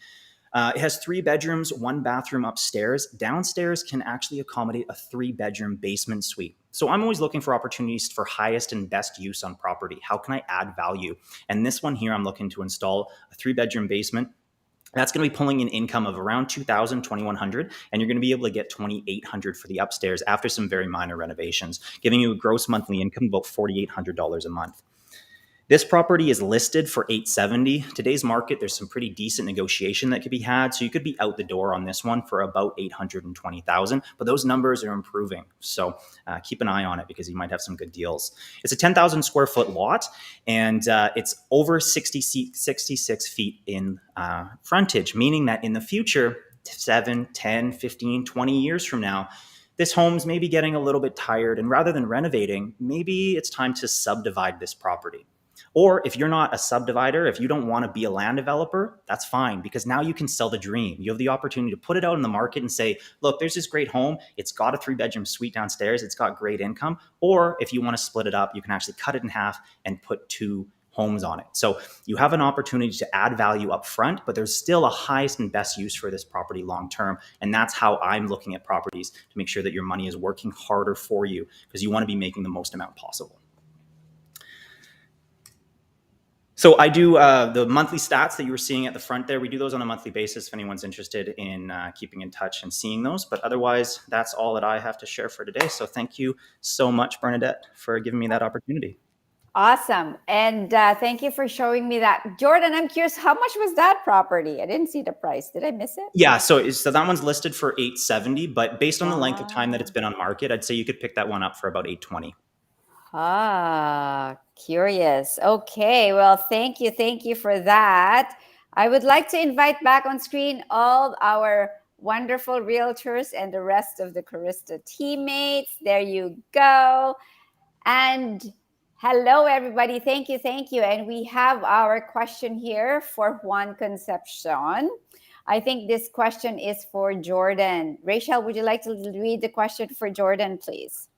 It has 3 bedrooms, 1 bathroom upstairs. Downstairs can actually accommodate a 3-bedroom basement suite. So I'm always looking for opportunities for highest and best use on property. How can I add value? And this one here, I'm looking to install a 3-bedroom basement. That's going to be pulling an income of around $2,000, $2,100, and you're going to be able to get $2,800 for the upstairs after some very minor renovations, giving you a gross monthly income of about $4,800 a month. This property is listed for $870. Today's market, there's some pretty decent negotiation that could be had. So you could be out the door on this one for about $820,000, but those numbers are improving. So keep an eye on it because you might have some good deals. It's a 10,000 square foot lot, and it's over 66 feet in frontage, meaning that in the future, 7, 10, 15, 20 years from now, this home's maybe getting a little bit tired, and rather than renovating, maybe it's time to subdivide this property. Or if you're not a subdivider, if you don't want to be a land developer, that's fine, because now you can sell the dream. You have the opportunity to put it out in the market and say, look, there's this great home. It's got a 3-bedroom suite downstairs. It's got great income. Or if you want to split it up, you can actually cut it in half and put 2 homes on it. So you have an opportunity to add value up front, but there's still a highest and best use for this property long term. And that's how I'm looking at properties, to make sure that your money is working harder for you, because you want to be making the most amount possible. So I do the monthly stats that you were seeing at the front there. We do those on a monthly basis if anyone's interested in keeping in touch and seeing those. But otherwise, that's all that I have to share for today. So thank you so much, Bernadette, for giving me that opportunity. Awesome. And thank you for showing me that. Jordan, I'm curious, how much was that property? I didn't see the price. Did I miss it? Yeah, so that one's listed for $870, but based on the length of time that it's been on market, I'd say you could pick that one up for about $820. Curious. Okay, well, thank you for that. I would like to invite back on screen all our wonderful realtors and the rest of the Karista teammates. There you go. And hello, everybody. Thank you. And we have our question here for Juan Concepcion. I think this question is for Jordan. Rachel, would you like to read the question for Jordan, please?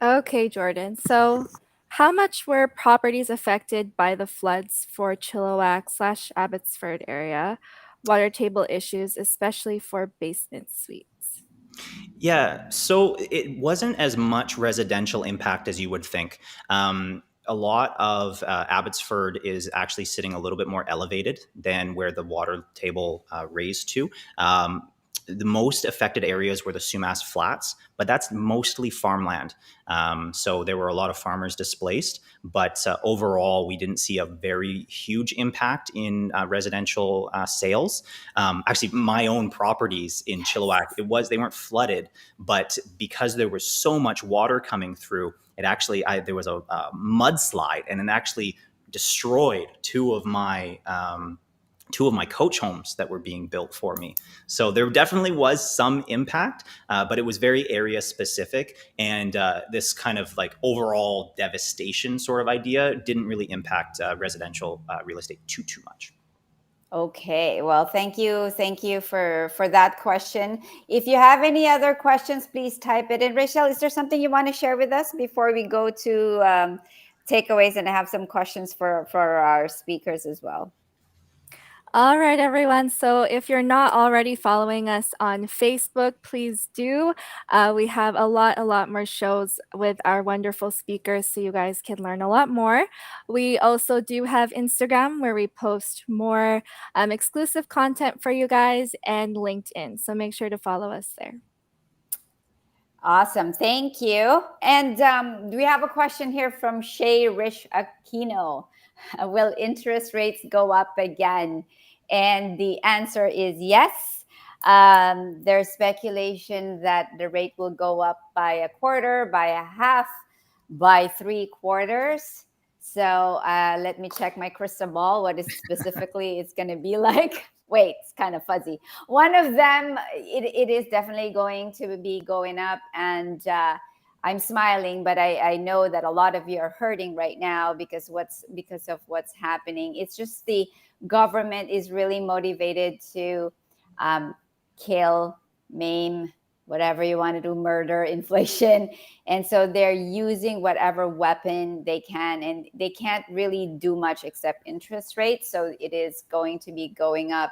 Okay, Jordan. So, how much were properties affected by the floods for Chilliwack/Abbotsford area? Water table issues, especially for basement suites. Yeah, so it wasn't as much residential impact as you would think. A lot of Abbotsford is actually sitting a little bit more elevated than where the water table raised to. The most affected areas were the Sumas Flats, but that's mostly farmland. So there were a lot of farmers displaced, but overall, we didn't see a very huge impact in residential sales. Actually, my own properties in Chilliwack, they weren't flooded, but because there was so much water coming through, it actually, there was a mudslide, and it actually destroyed two of my coach homes that were being built for me. So there definitely was some impact, but it was very area specific. And this kind of like overall devastation sort of idea didn't really impact residential real estate too much. Okay, well, thank you for that question. If you have any other questions, please type it in. Rachelle, is there something you want to share with us before we go to takeaways? And I have some questions for our speakers as well. All right, everyone. So if you're not already following us on Facebook, please do. We have a lot more shows with our wonderful speakers, so you guys can learn a lot more. We also do have Instagram, where we post more exclusive content for you guys, and LinkedIn. So make sure to follow us there. Awesome. Thank you. And we have a question here from Shay Rich Aquino. Will interest rates go up again? And the answer is yes. There's speculation that the rate will go up by a quarter, by a half, by 3/4. So let me check my crystal ball, what is specifically it's going to be like. Wait, it's kind of fuzzy. One of them, it is definitely going to be going up, and I'm smiling, but I know that a lot of you are hurting right now because of what's happening. It's just the government is really motivated to kill, maim, whatever you want to do, murder, inflation. And so they're using whatever weapon they can, and they can't really do much except interest rates. So it is going to be going up,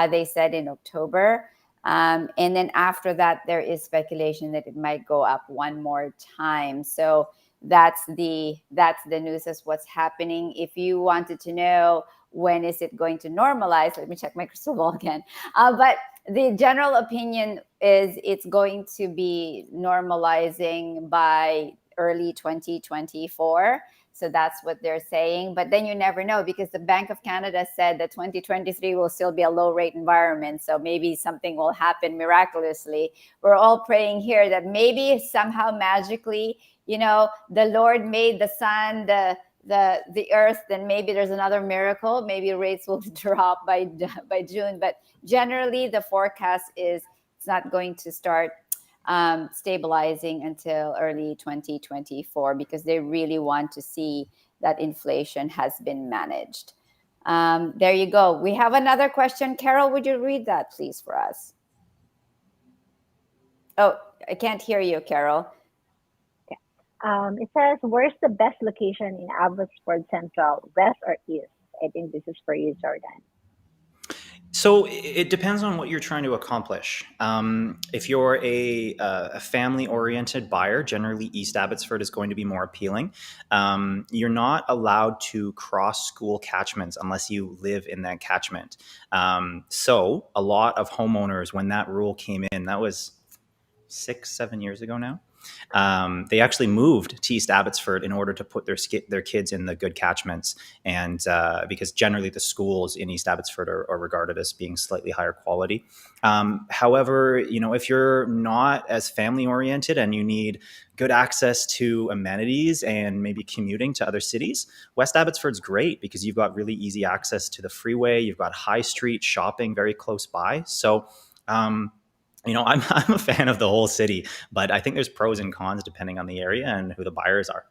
they said, in October. And then after that, there is speculation that it might go up one more time. So that's the news as what's happening. If you wanted to know when is it going to normalize, let me check my crystal ball again. But the general opinion is it's going to be normalizing by early 2024. So that's what they're saying. But then you never know, because the Bank of Canada said that 2023 will still be a low rate environment. So maybe something will happen miraculously. We're all praying here that maybe somehow magically, the Lord made the sun, the earth, then maybe there's another miracle. Maybe rates will drop by June. But generally, the forecast is it's not going to start stabilizing until early 2024, because they really want to see that inflation has been managed. There you go. We have another question. Carol, would you read that, please, for us? Oh, I can't hear you, Carol. It says, where's the best location in Abbotsford Central, west or east? I think this is for you, Jordan. So it depends on what you're trying to accomplish. If you're a family-oriented buyer, generally East Abbotsford is going to be more appealing. You're not allowed to cross school catchments unless you live in that catchment. So a lot of homeowners, when that rule came in, that was 6-7 years ago now. They actually moved to East Abbotsford in order to put their kids in the good catchments, and because generally the schools in East Abbotsford are regarded as being slightly higher quality. However, if you're not as family oriented and you need good access to amenities and maybe commuting to other cities, West Abbotsford's great because you've got really easy access to the freeway. You've got high street shopping very close by. So, I'm a fan of the whole city, but I think there's pros and cons depending on the area and who the buyers are.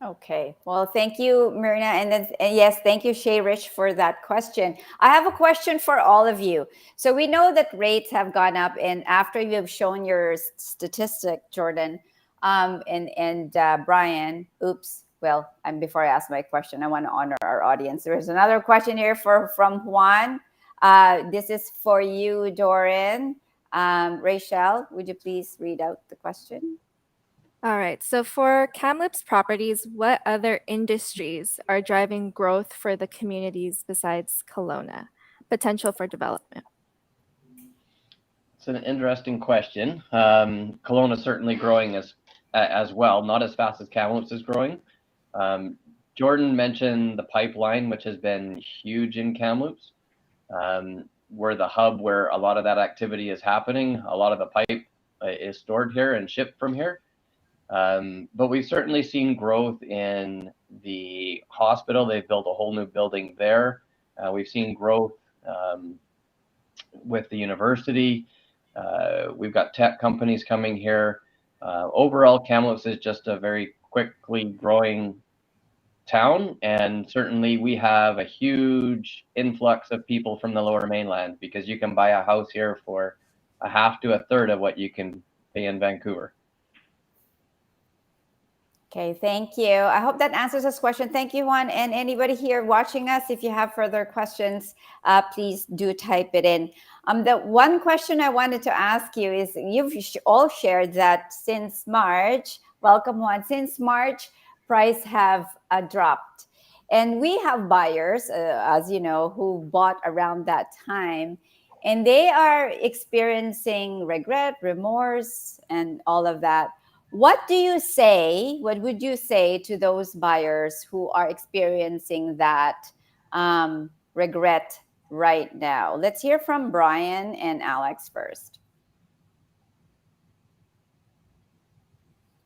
Okay. Well, thank you, Myrna. And yes, thank you, Shay Rich, for that question. I have a question for all of you. So we know that rates have gone up, and after you have shown your statistic, Jordan, and Brian, well, before I ask my question, I want to honor our audience. There's another question here from Juan. This is for you, Doren. Rachelle, would you please read out the question? All right. So for Kamloops properties, what other industries are driving growth for the communities besides Kelowna? Potential for development. It's an interesting question. Kelowna is certainly growing as well, not as fast as Kamloops is growing. Jordan mentioned the pipeline, which has been huge in Kamloops. We're the hub where a lot of that activity is happening. A lot of the pipe is stored here and shipped from here. But we've certainly seen growth in the hospital. They've built a whole new building there. We've seen growth with the university. We've got tech companies coming here. Overall, Kamloops is just a very quickly growing town, and certainly we have a huge influx of people from the Lower Mainland because you can buy a house here for a half to a third of what you can pay in Vancouver. Okay, thank you. I hope that answers this question. Thank you, Juan. And anybody here watching us, if you have further questions, please do type it in. The one question I wanted to ask you is, you've all shared that since March, welcome Juan, since March, price have dropped. And we have buyers, as you know, who bought around that time, and they are experiencing regret, remorse, and all of that. What would you say to those buyers who are experiencing that regret right now? Let's hear from Brian and Alex first.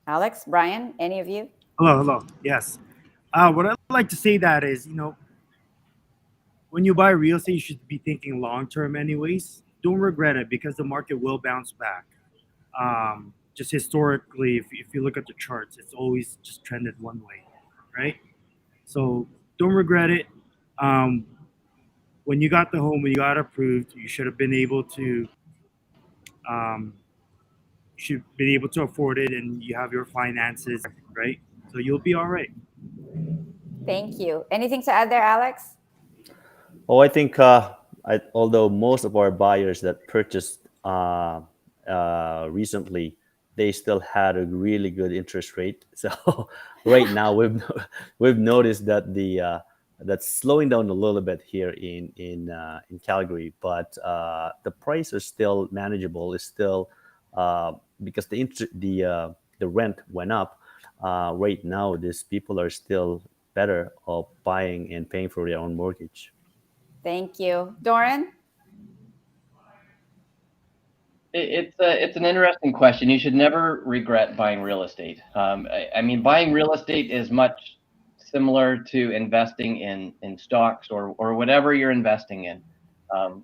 Alex, Brian, any of you? Hello. Yes. What I'd like to say that is, when you buy real estate, you should be thinking long-term anyways. Don't regret it because the market will bounce back. Just historically, if you look at the charts, it's always just trended one way, right? So don't regret it. When you got the home, when you got approved, you should have been able to afford it, and you have your finances, right? So you'll be all right. Thank you. Anything to add there, Alex? Oh, I think although most of our buyers that purchased recently, they still had a really good interest rate. So right now we've noticed that that's slowing down a little bit here in Calgary, but the price is still manageable. It's still because the rent went up. Right now, these people are still better off buying and paying for their own mortgage. Thank you, Doren. It's an interesting question. You should never regret buying real estate. I mean, buying real estate is much similar to investing in stocks or whatever you're investing in.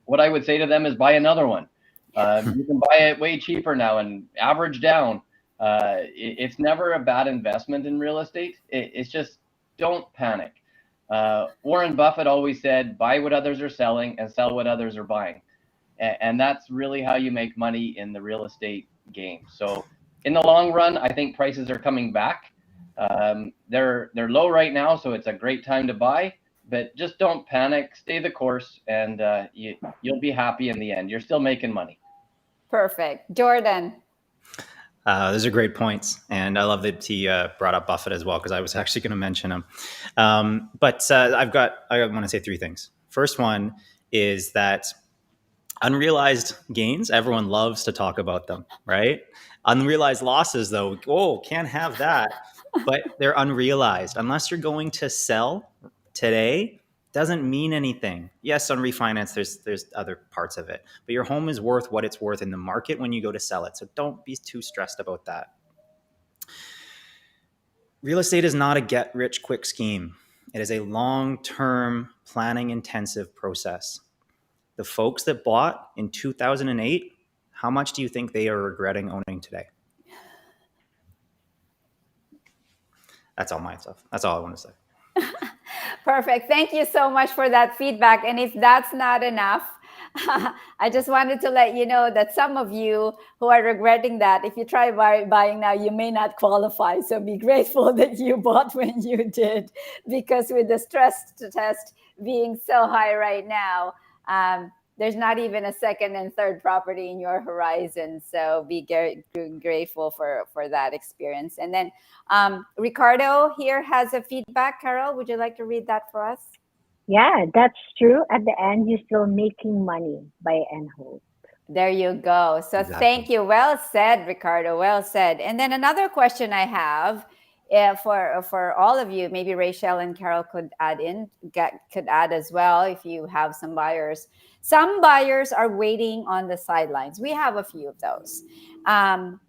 What I would say to them is buy another one. You can buy it way cheaper now and average down. It's never a bad investment in real estate. It's just don't panic. Warren Buffett always said, buy what others are selling and sell what others are buying. And that's really how you make money in the real estate game. So in the long run, I think prices are coming back. They're low right now, so it's a great time to buy. But just don't panic, stay the course, and you'll be happy in the end. You're still making money. Perfect. Jordan. Those are great points. And I love that he brought up Buffett as well, because I was actually going to mention him. But I want to say three things. First one is that Unrealized gains, everyone loves to talk about them, right? Unrealized losses, though, can't have that. But they're unrealized. Unless you're going to sell today, doesn't mean anything. Yes, on refinance, there's other parts of it, but your home is worth what it's worth in the market when you go to sell it. So don't be too stressed about that. Real estate is not a get-rich-quick scheme. It is a long-term, planning-intensive process. The folks that bought in 2008, how much do you think they are regretting owning today? That's all my stuff. That's all I want to say. Perfect. Thank you so much for that feedback. And if that's not enough, I just wanted to let you know that some of you who are regretting that, if you try buying now, you may not qualify. So be grateful that you bought when you did, because with the stress test being so high right now, there's not even a second and third property in your horizon. So be grateful for that experience. And then Ricardo here has a feedback. Carol, would you like to read that for us? Yeah, that's true. At the end, you're still making money by end hope. There you go. So Thank you. Well said, Ricardo. Well said. And then another question I have for all of you, maybe Rachelle and Carol could add as well if you have some buyers. Some buyers are waiting on the sidelines. We have a few of those. But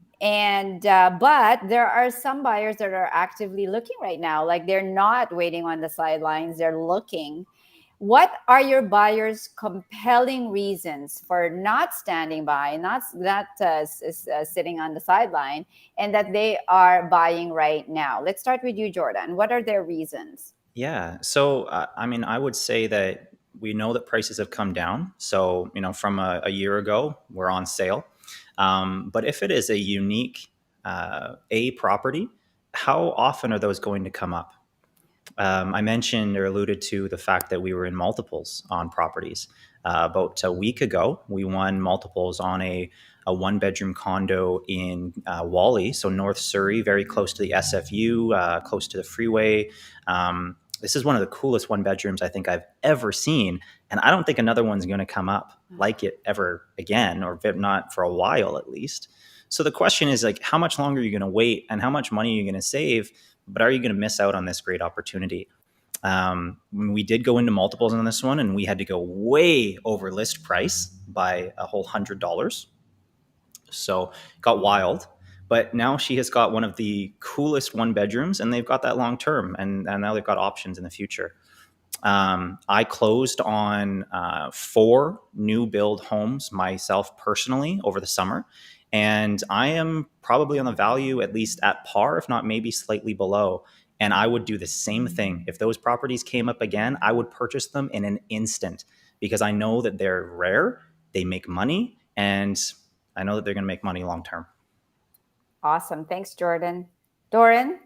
there are some buyers that are actively looking right now. Like they're not waiting on the sidelines, they're looking. What are your buyers' compelling reasons for not standing by, not sitting on the sideline, and that they are buying right now? Let's start with you, Jordan. What are their reasons? Yeah. So, I would say that we know that prices have come down. So, from a year ago, we're on sale. But if it is a unique A property, how often are those going to come up? I mentioned or alluded to the fact that we were in multiples on properties. About a week ago, we won multiples on a one-bedroom condo in Wally, so North Surrey, very close to the SFU, close to the freeway. This is one of the coolest one-bedrooms I think I've ever seen, and I don't think another one's going to come up like it ever again, or if not for a while at least. So the question is, like, how much longer are you going to wait, and how much money are you going to save? But are you going to miss out on this great opportunity? We did go into multiples on this one, and we had to go way over list price by a whole $100. So it got wild. But now she has got one of the coolest one bedrooms, and they've got that long term, and now they've got options in the future. I closed on 4 new build homes myself personally over the summer. And I am probably on the value at least at par, if not maybe slightly below. And I would do the same thing. If those properties came up again, I would purchase them in an instant, because I know that they're rare, they make money, and I know that they're going to make money long term. Awesome. Thanks, Jordan. Doren?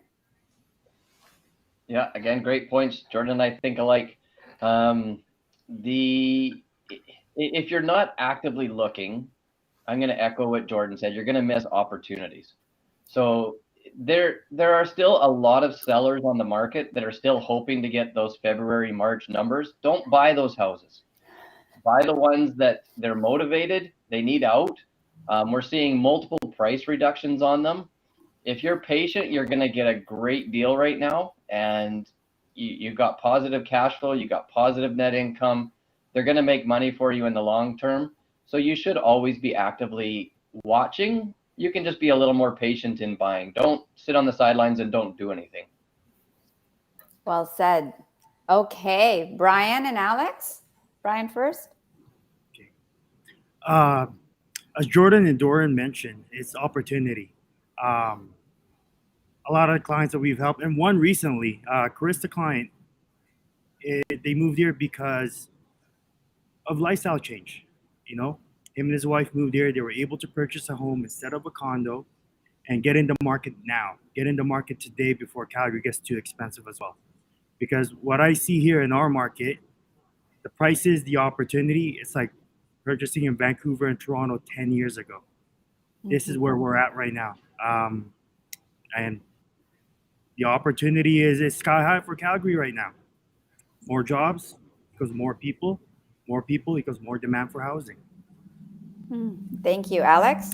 Yeah, again, great points. Jordan and I think alike. If you're not actively looking, I'm going to echo what Jordan said. You're going to miss opportunities. So there are still a lot of sellers on the market that are still hoping to get those February, March numbers. Don't buy those houses. Buy the ones that they're motivated, they need out. We're seeing multiple price reductions on them. If you're patient, you're going to get a great deal right now. And you've got positive cash flow, you've got positive net income. They're going to make money for you in the long term. So you should always be actively watching. You can just be a little more patient in buying. Don't sit on the sidelines and don't do anything. Well said. Okay, Brian and Alex. Brian first. Okay. As Jordan and Doren mentioned, it's opportunity. A lot of the clients that we've helped, and one recently, Karista client, they moved here because of lifestyle change. Him and his wife moved here. They were able to purchase a home instead of a condo and get in the market now. Get in the market today before Calgary gets too expensive as well. Because what I see here in our market, the prices, the opportunity, it's like purchasing in Vancouver and Toronto 10 years ago. This is where we're at right now. And the opportunity is sky high for Calgary right now. More jobs because more people equals more demand for housing. Thank you, Alex.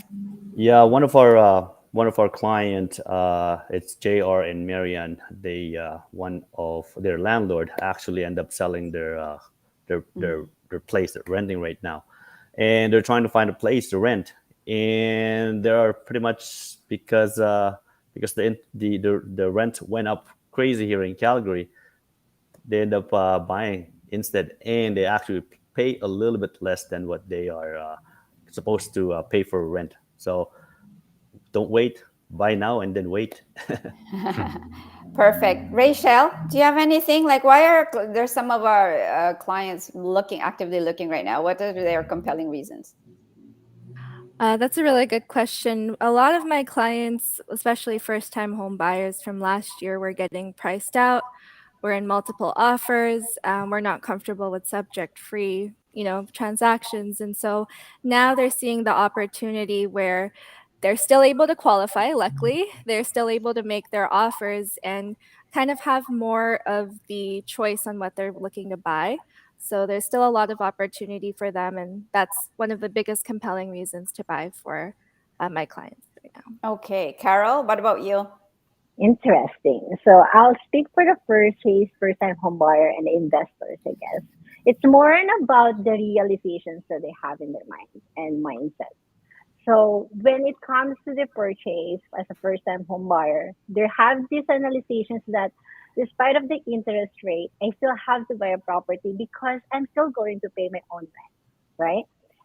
Yeah, one of our client, it's JR and Marian. They one of their landlord actually end up selling their place they're renting right now, and they're trying to find a place to rent, and there are pretty much because the rent went up crazy here in Calgary. They end up buying instead, and they actually pay a little bit less than what they are supposed to pay for rent. So don't wait, buy now and then wait. Perfect. Rachel, do you have anything like why are there's some of our clients actively looking right now? What are their compelling reasons? That's a really good question. A lot of my clients, especially first time home buyers from last year, were getting priced out. We're in multiple offers. We're not comfortable with subject free, transactions. And so now they're seeing the opportunity where they're still able to qualify. Luckily, they're still able to make their offers and kind of have more of the choice on what they're looking to buy. So there's still a lot of opportunity for them. And that's one of the biggest compelling reasons to buy for my clients right now. Okay, Carol, what about you? Interesting. So I'll speak for the purchase, first time home buyer and investors, I guess. It's more about the realizations that they have in their mind and mindset. So when it comes to the purchase as a first time home buyer, there have these analyzations that despite of the interest rate, I still have to buy a property because I'm still going to pay my own rent, right?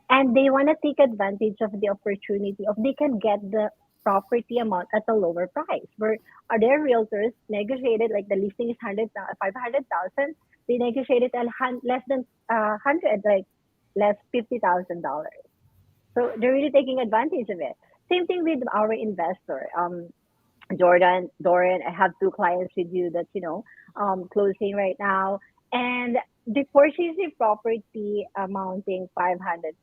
And they want to take advantage of the opportunity of they can get the property amount at a lower price. Where are their realtors negotiated like the listing is 500,000, they negotiated at less than 100, like less $50,000. So they're really taking advantage of it. Same thing with our investor. Doren, I have two clients with you that, closing right now. And they purchased a property amounting 500,000,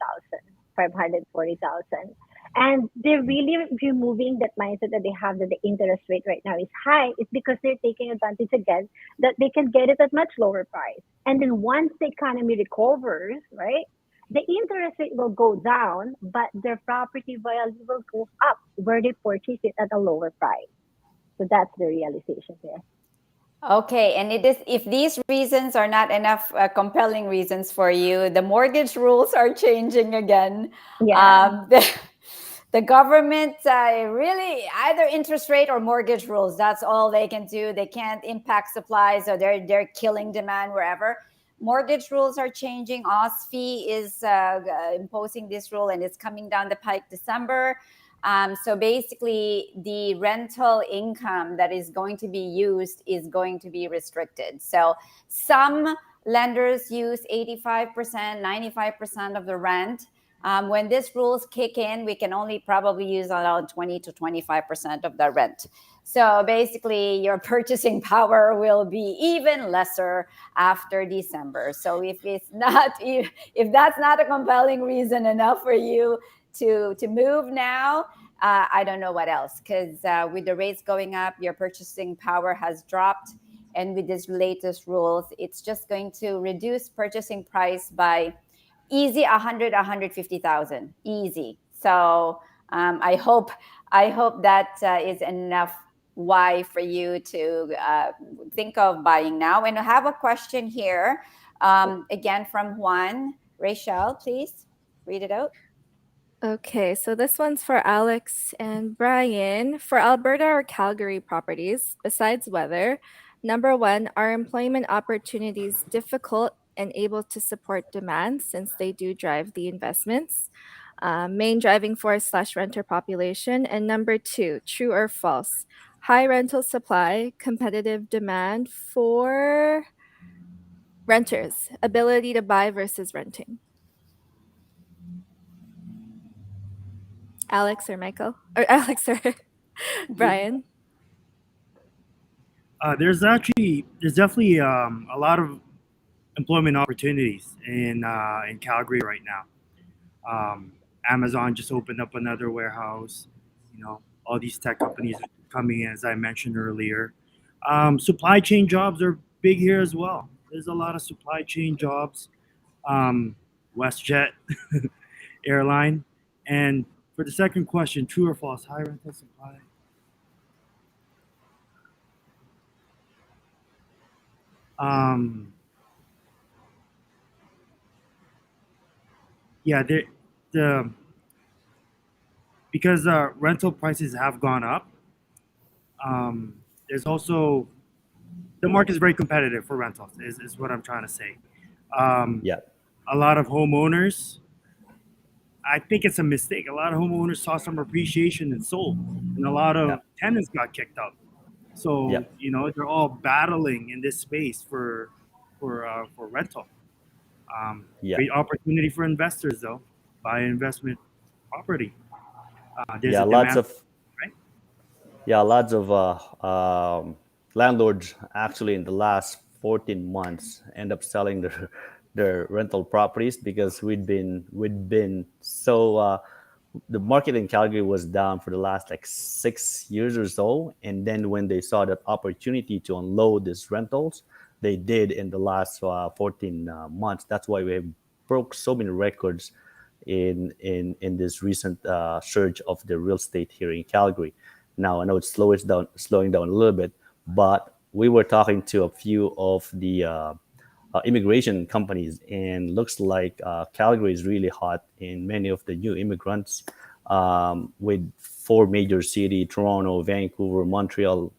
540,000, and they're really removing that mindset that they have that the interest rate right now is high. It's because they're taking advantage again that they can get it at much lower price. And then once the economy recovers, right, the interest rate will go down, but their property value will go up where they purchase it at a lower price. So that's the realization there. Okay, and it is if these reasons are not enough compelling reasons for you, the mortgage rules are changing again. Yeah. The government really either interest rate or mortgage rules. That's all they can do. They can't impact supply, so they're killing demand wherever. Mortgage rules are changing. OSFI is imposing this rule, and it's coming down the pike December. So basically, the rental income that is going to be used is going to be restricted. So some lenders use 85%, 95% of the rent. When these rules kick in, we can only probably use around 20 to 25% of the rent. So basically, your purchasing power will be even lesser after December. So if that's not a compelling reason enough for you to move now, I don't know what else, because with the rates going up, your purchasing power has dropped. And with these latest rules, it's just going to reduce purchasing price by easy 100, 150,000, easy. So I hope that is enough why for you to think of buying now. And I have a question here, again from Juan. Rachelle, please read it out. Okay, so this one's for Alex and Brian. For Alberta or Calgary properties, besides weather, number one, are employment opportunities difficult and able to support demand since they do drive the investments? Main driving force / renter population. And number two, true or false? High rental supply, competitive demand for renters, ability to buy versus renting. Alex or Michael? Or Alex or Brian? There's definitely a lot of employment opportunities in Calgary right now. Amazon just opened up another warehouse. All these tech companies are coming in, as I mentioned earlier. Supply chain jobs are big here as well. There's a lot of supply chain jobs. WestJet airline. And for the second question, true or false, high rental supply? Yeah, the because rental prices have gone up. There's also the market is very competitive for rentals. Is what I'm trying to say. Yeah. A lot of homeowners, I think it's a mistake. A lot of homeowners saw some appreciation and sold, and a lot of Yeah. tenants got kicked out. So Yeah. they're all battling in this space for rental. Yeah. Great opportunity for investors though. Buy investment property. There's Yeah. a Lots demand, of right? Yeah, lots of landlords actually in the last 14 months end up selling their rental properties because we'd been so the market in Calgary was down for the last like 6 years or so, and then when they saw that opportunity to unload these rentals, they did in the last 14 months. That's why we broke so many records in this recent surge of the real estate here in Calgary. Now I know it's slowing down a little bit, but we were talking to a few of the immigration companies, and looks like Calgary is really hot in many of the new immigrants. With four major cities: Toronto, Vancouver, Montreal,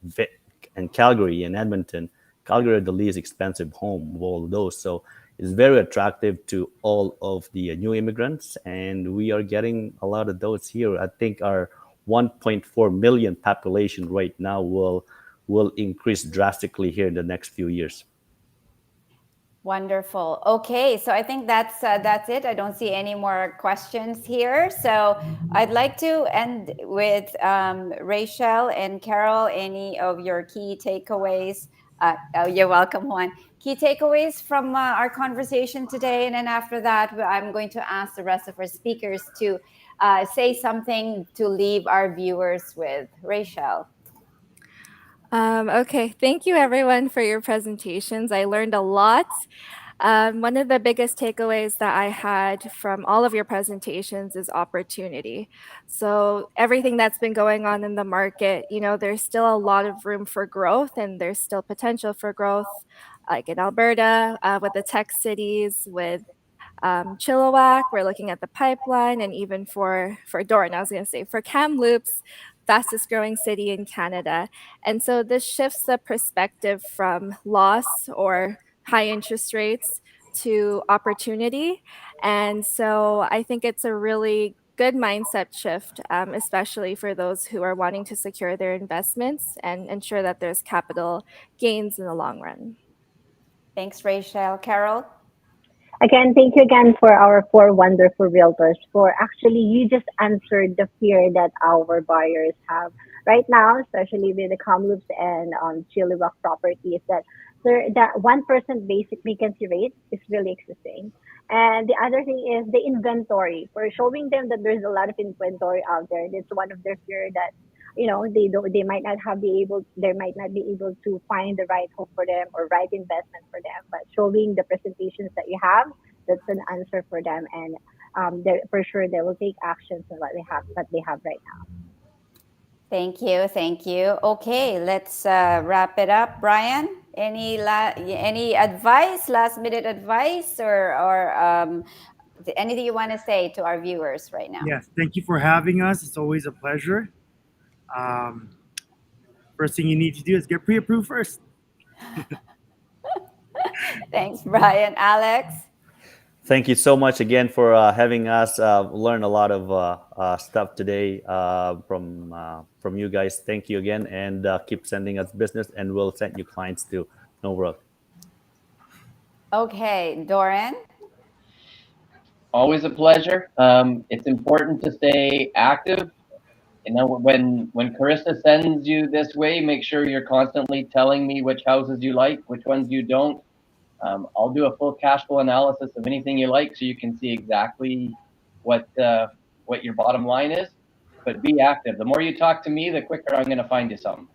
and Calgary and Edmonton. Calgary are the least expensive home of all those, so it's very attractive to all of the new immigrants, and we are getting a lot of those here. I think our 1.4 million population right now will increase drastically here in the next few years. Wonderful. Okay, so I think that's it. I don't see any more questions here. So I'd like to end with Rachelle and Carol. Any of your key takeaways? Oh, you're welcome, Juan. Key takeaways from our conversation today, and then after that, I'm going to ask the rest of our speakers to say something to leave our viewers with. Rachelle. Okay, thank you everyone for your presentations. I learned a lot. One of the biggest takeaways that I had from all of your presentations is opportunity. So everything that's been going on in the market, there's still a lot of room for growth, and there's still potential for growth, like in Alberta, with the tech cities, with Chilliwack. We're looking at the pipeline, and even for Doren, I was going to say for Kamloops, fastest growing city in Canada. And so this shifts the perspective from loss or high interest rates to opportunity. And so I think it's a really good mindset shift, especially for those who are wanting to secure their investments and ensure that there's capital gains in the long run. Thanks, Rachelle. Carol. Again, thank you again for our four wonderful realtors for actually you just answered the fear that our buyers have right now, especially with the Kamloops and Chilliwack properties that that 1% basic vacancy rate is really existing. And the other thing is the inventory. We're showing them that there's a lot of inventory out there. That's one of their fear that they might not be able to find the right home for them or right investment for them, but showing the presentations that you have, that's an answer for them, and they're for sure they will take actions on what they have right now. Thank you, thank you. Okay, let's wrap it up. Brian, any advice, last minute advice, or anything you want to say to our viewers right now? Yes, thank you for having us. It's always a pleasure. First thing you need to do is get pre-approved first. Thanks, Brian. Alex. Thank you so much again for having us. Learn a lot of stuff today from you guys. Thank you again, and keep sending us business, and we'll send you clients to No World. Okay, Doren. Always a pleasure. It's important to stay active. When Karista sends you this way, make sure you're constantly telling me which houses you like, which ones you don't. I'll do a full cash flow analysis of anything you like, so you can see exactly what your bottom line is. But be active. The more you talk to me, the quicker I'm going to find you something.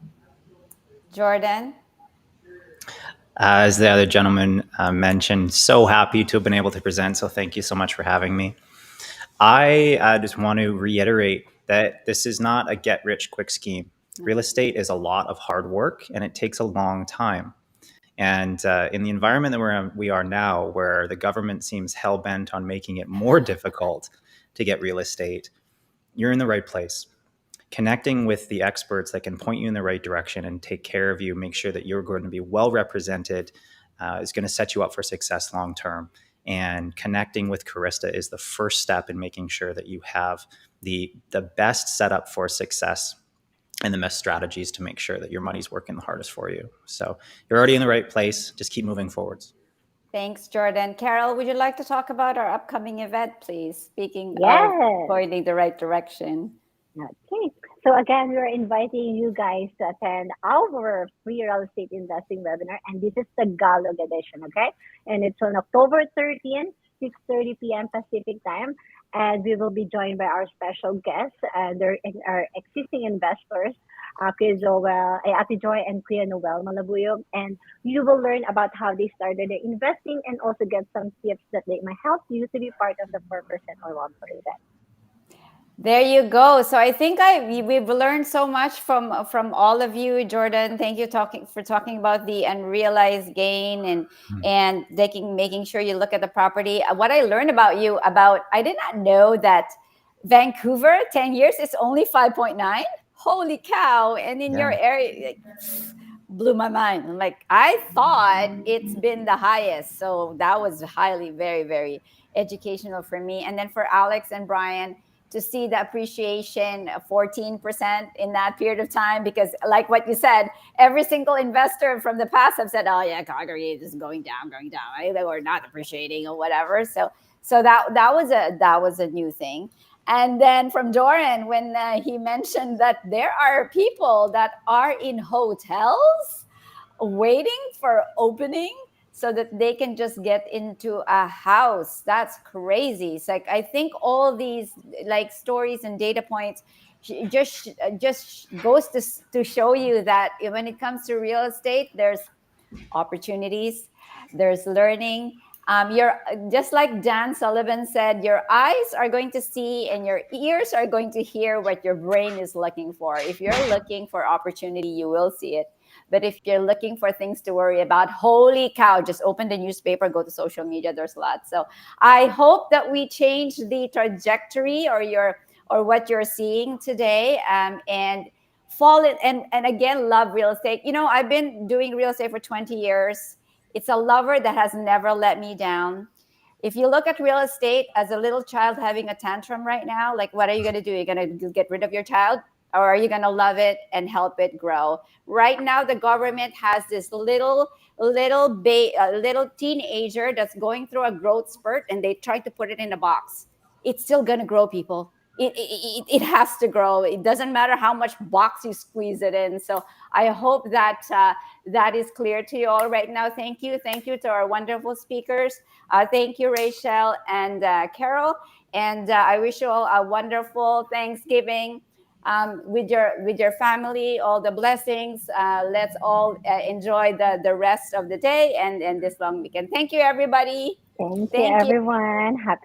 Jordan. As the other gentleman mentioned, so happy to have been able to present. So thank you so much for having me. I just want to reiterate that this is not a get-rich-quick scheme. Real estate is a lot of hard work, and it takes a long time. And in the environment that we are now, where the government seems hell-bent on making it more difficult to get real estate, you're in the right place. Connecting with the experts that can point you in the right direction and take care of you, make sure that you're going to be well represented, is going to set you up for success long term. And connecting with Karista is the first step in making sure that you have the best setup for success and the best strategies to make sure that your money's working the hardest for you. So you're already in the right place. Just keep moving forwards. Thanks, Jordan. Carol, would you like to talk about our upcoming event, please? Speaking Yes. of pointing the right direction. Okay. So again, we're inviting you guys to attend our free real estate investing webinar, and this is the Galog edition, okay? And it's on October 13th, 6:30 p.m. Pacific time, and we will be joined by our special guests, they're our existing investors, Kuya Joel, Ate Joy, and Kuya Noel Malabuyog, and you will learn about how they started their investing and also get some tips that they might help you to be part of the 4% or 1%. There you go. So I think we've learned so much from all of you, Jordan. Thank you for talking about the unrealized gain and making sure you look at the property. What I learned about you I did not know that Vancouver 10 years is only 5.9. Holy cow! And in your area, blew my mind. I'm like, I thought it's been the highest. So that was highly, very, very educational for me. And then for Alex and Brian, to see the appreciation of 14% in that period of time, because like what you said, every single investor from the past have said, oh yeah, Calgary is going down, they were not appreciating or whatever. So that was a new thing. And then from Doren, when he mentioned that there are people that are in hotels waiting for opening so that they can just get into a house. That's crazy. It's like, I think all these like stories and data points just goes to show you that when it comes to real estate, there's opportunities, there's learning. You're just like Dan Sullivan said, your eyes are going to see and your ears are going to hear what your brain is looking for. If you're looking for opportunity, you will see it. But if you're looking for things to worry about, holy cow, just open the newspaper, go to social media, there's lots. So I hope that we change the trajectory or what you're seeing today, and fall in and again, love real estate. I've been doing real estate for 20 years. It's a lover that has never let me down. If you look at real estate as a little child having a tantrum right now, like what are you going to do? You're going to get rid of your child? Or are you going to love it and help it grow? Right now, the government has this little teenager that's going through a growth spurt, and they try to put it in a box. It's still going to grow, people. It has to grow. It doesn't matter how much box you squeeze it in. So I hope that that is clear to you all right now. Thank you to our wonderful speakers. Thank you, Rachelle and Carol. And I wish you all a wonderful Thanksgiving. With your family, all the blessings. Let's all enjoy the rest of the day and this long weekend. Thank you, everybody. Thank you, everyone. Happy